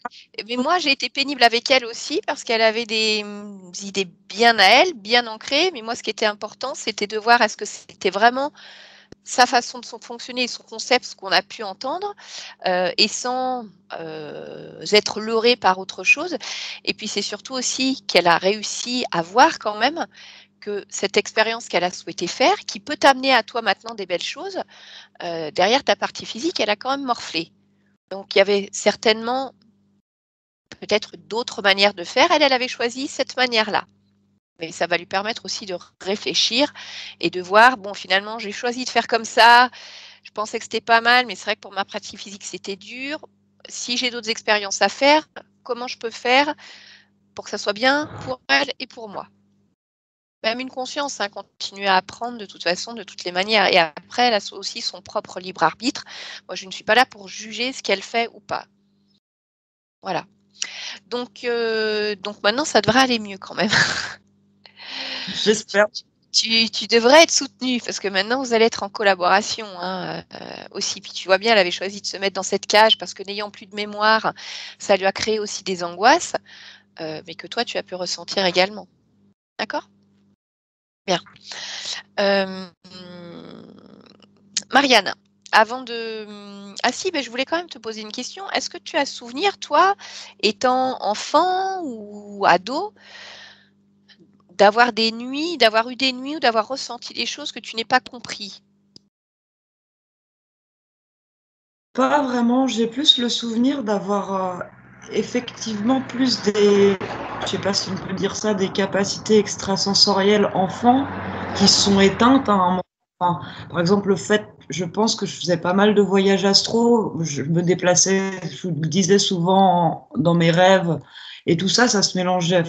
Mais moi, j'ai été pénible avec elle aussi parce qu'elle avait des idées bien à elle, bien ancrées. Mais moi, ce qui était important, c'était de voir est-ce que c'était vraiment sa façon de fonctionner et son concept, ce qu'on a pu entendre, et sans être leurrée par autre chose. Et puis, c'est surtout aussi qu'elle a réussi à voir quand même que cette expérience qu'elle a souhaité faire, qui peut t'amener à toi maintenant des belles choses, derrière ta partie physique, elle a quand même morflé. Donc, il y avait certainement peut-être d'autres manières de faire. Elle avait choisi cette manière-là. Mais ça va lui permettre aussi de réfléchir et de voir, bon, finalement, j'ai choisi de faire comme ça. Je pensais que c'était pas mal, mais c'est vrai que pour ma pratique physique, c'était dur. Si j'ai d'autres expériences à faire, comment je peux faire pour que ça soit bien pour elle et pour moi? Même une conscience, hein, continuer à apprendre de toute façon, de toutes les manières. Et après, elle a aussi son propre libre arbitre. Moi, je ne suis pas là pour juger ce qu'elle fait ou pas. Voilà. Donc maintenant, ça devrait aller mieux quand même. J'espère. Tu devrais être soutenue parce que maintenant, vous allez être en collaboration hein, aussi. Puis tu vois bien, elle avait choisi de se mettre dans cette cage parce que n'ayant plus de mémoire, ça lui a créé aussi des angoisses, mais que toi, tu as pu ressentir également. D'accord ? Bien. Marianne, avant de... Ah si, ben, je voulais quand même te poser une question. Est-ce que tu as souvenir, toi, étant enfant ou ado, d'avoir eu des nuits ou d'avoir ressenti des choses que tu n'es pas compris? Pas vraiment, j'ai plus le souvenir d'avoir effectivement plus des, je sais pas si on peut dire ça, des capacités extrasensorielles enfants qui sont éteintes à un moment. Enfin, par exemple, le fait, je pense que je faisais pas mal de voyages astro, je me déplaçais, je le disais souvent dans mes rêves, et tout ça, ça se mélangeait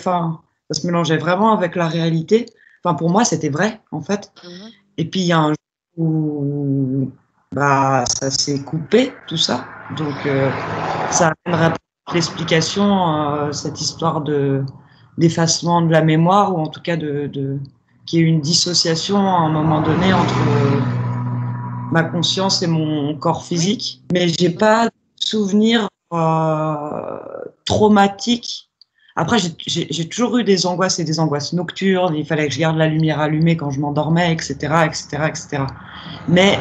vraiment avec la réalité. Enfin, pour moi, c'était vrai, en fait. Mhm. Et puis, il y a un jour où bah, ça s'est coupé, tout ça. Donc, ça amènerait l'explication, cette histoire d'effacement de la mémoire, ou en tout cas qu'il y ait une dissociation à un moment donné entre ma conscience et mon corps physique. Mais j'ai pas de souvenir traumatique. Après, j'ai toujours eu des angoisses et des angoisses nocturnes. Il fallait que je garde la lumière allumée quand je m'endormais, etc., etc., etc. Mais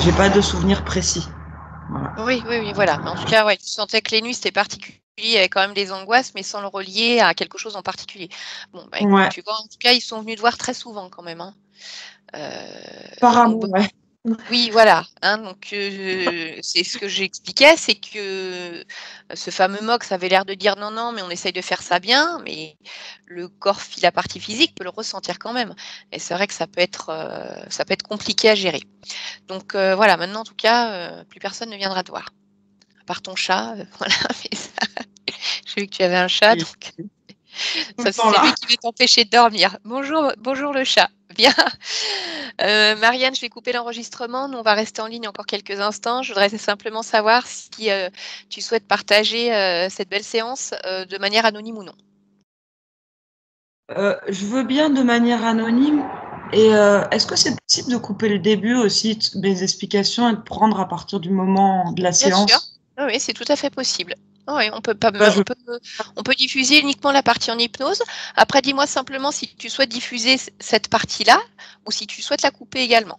j'ai pas de souvenir précis. Voilà. Oui, voilà. Mais en tout cas, ouais, tu sentais que les nuits, c'était particulier, il y avait quand même des angoisses, mais sans le relier à quelque chose en particulier. Bon, bah, écoute, Ouais. tu vois, en tout cas, ils sont venus te voir très souvent quand même. Hein. Apparemment, Donc, ouais. oui, voilà. Hein, donc, c'est ce que j'expliquais, c'est que ce fameux mox avait l'air de dire non, non, mais on essaye de faire ça bien, mais le corps, la partie physique peut le ressentir quand même. Et c'est vrai que ça peut être compliqué à gérer. Donc voilà, maintenant en tout cas, plus personne ne viendra te voir. À part ton chat, voilà. Mais ça, j'ai vu que tu avais un chat, donc Tout ça, le temps c'est là. lui qui va t'empêcher de dormir. Bonjour le chat. Bien. Marianne, je vais couper l'enregistrement. Nous, on va rester en ligne encore quelques instants. Je voudrais simplement savoir si tu souhaites partager cette belle séance de manière anonyme ou non. Je veux bien de manière anonyme. Et est-ce que c'est possible de couper le début aussi de mes explications et de prendre à partir du moment de la Bien sûr. séance? Oui, c'est tout à fait possible. Oui, on peut pas, Bah, on peut diffuser uniquement la partie en hypnose. Après, dis-moi simplement si tu souhaites diffuser cette partie-là ou si tu souhaites la couper également.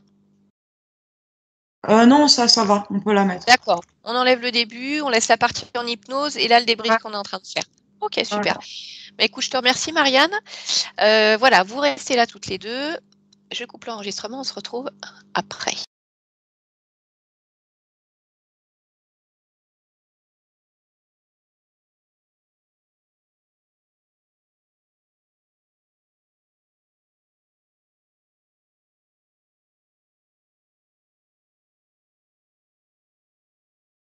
non, ça va, on peut la mettre. D'accord. On enlève le début, on laisse la partie en hypnose et là, le débrief Ouais. qu'on est en train de faire. Ok, super. Voilà. Mais écoute, je te remercie, Marianne. Voilà, vous restez là toutes les deux. Je coupe l'enregistrement, on se retrouve après.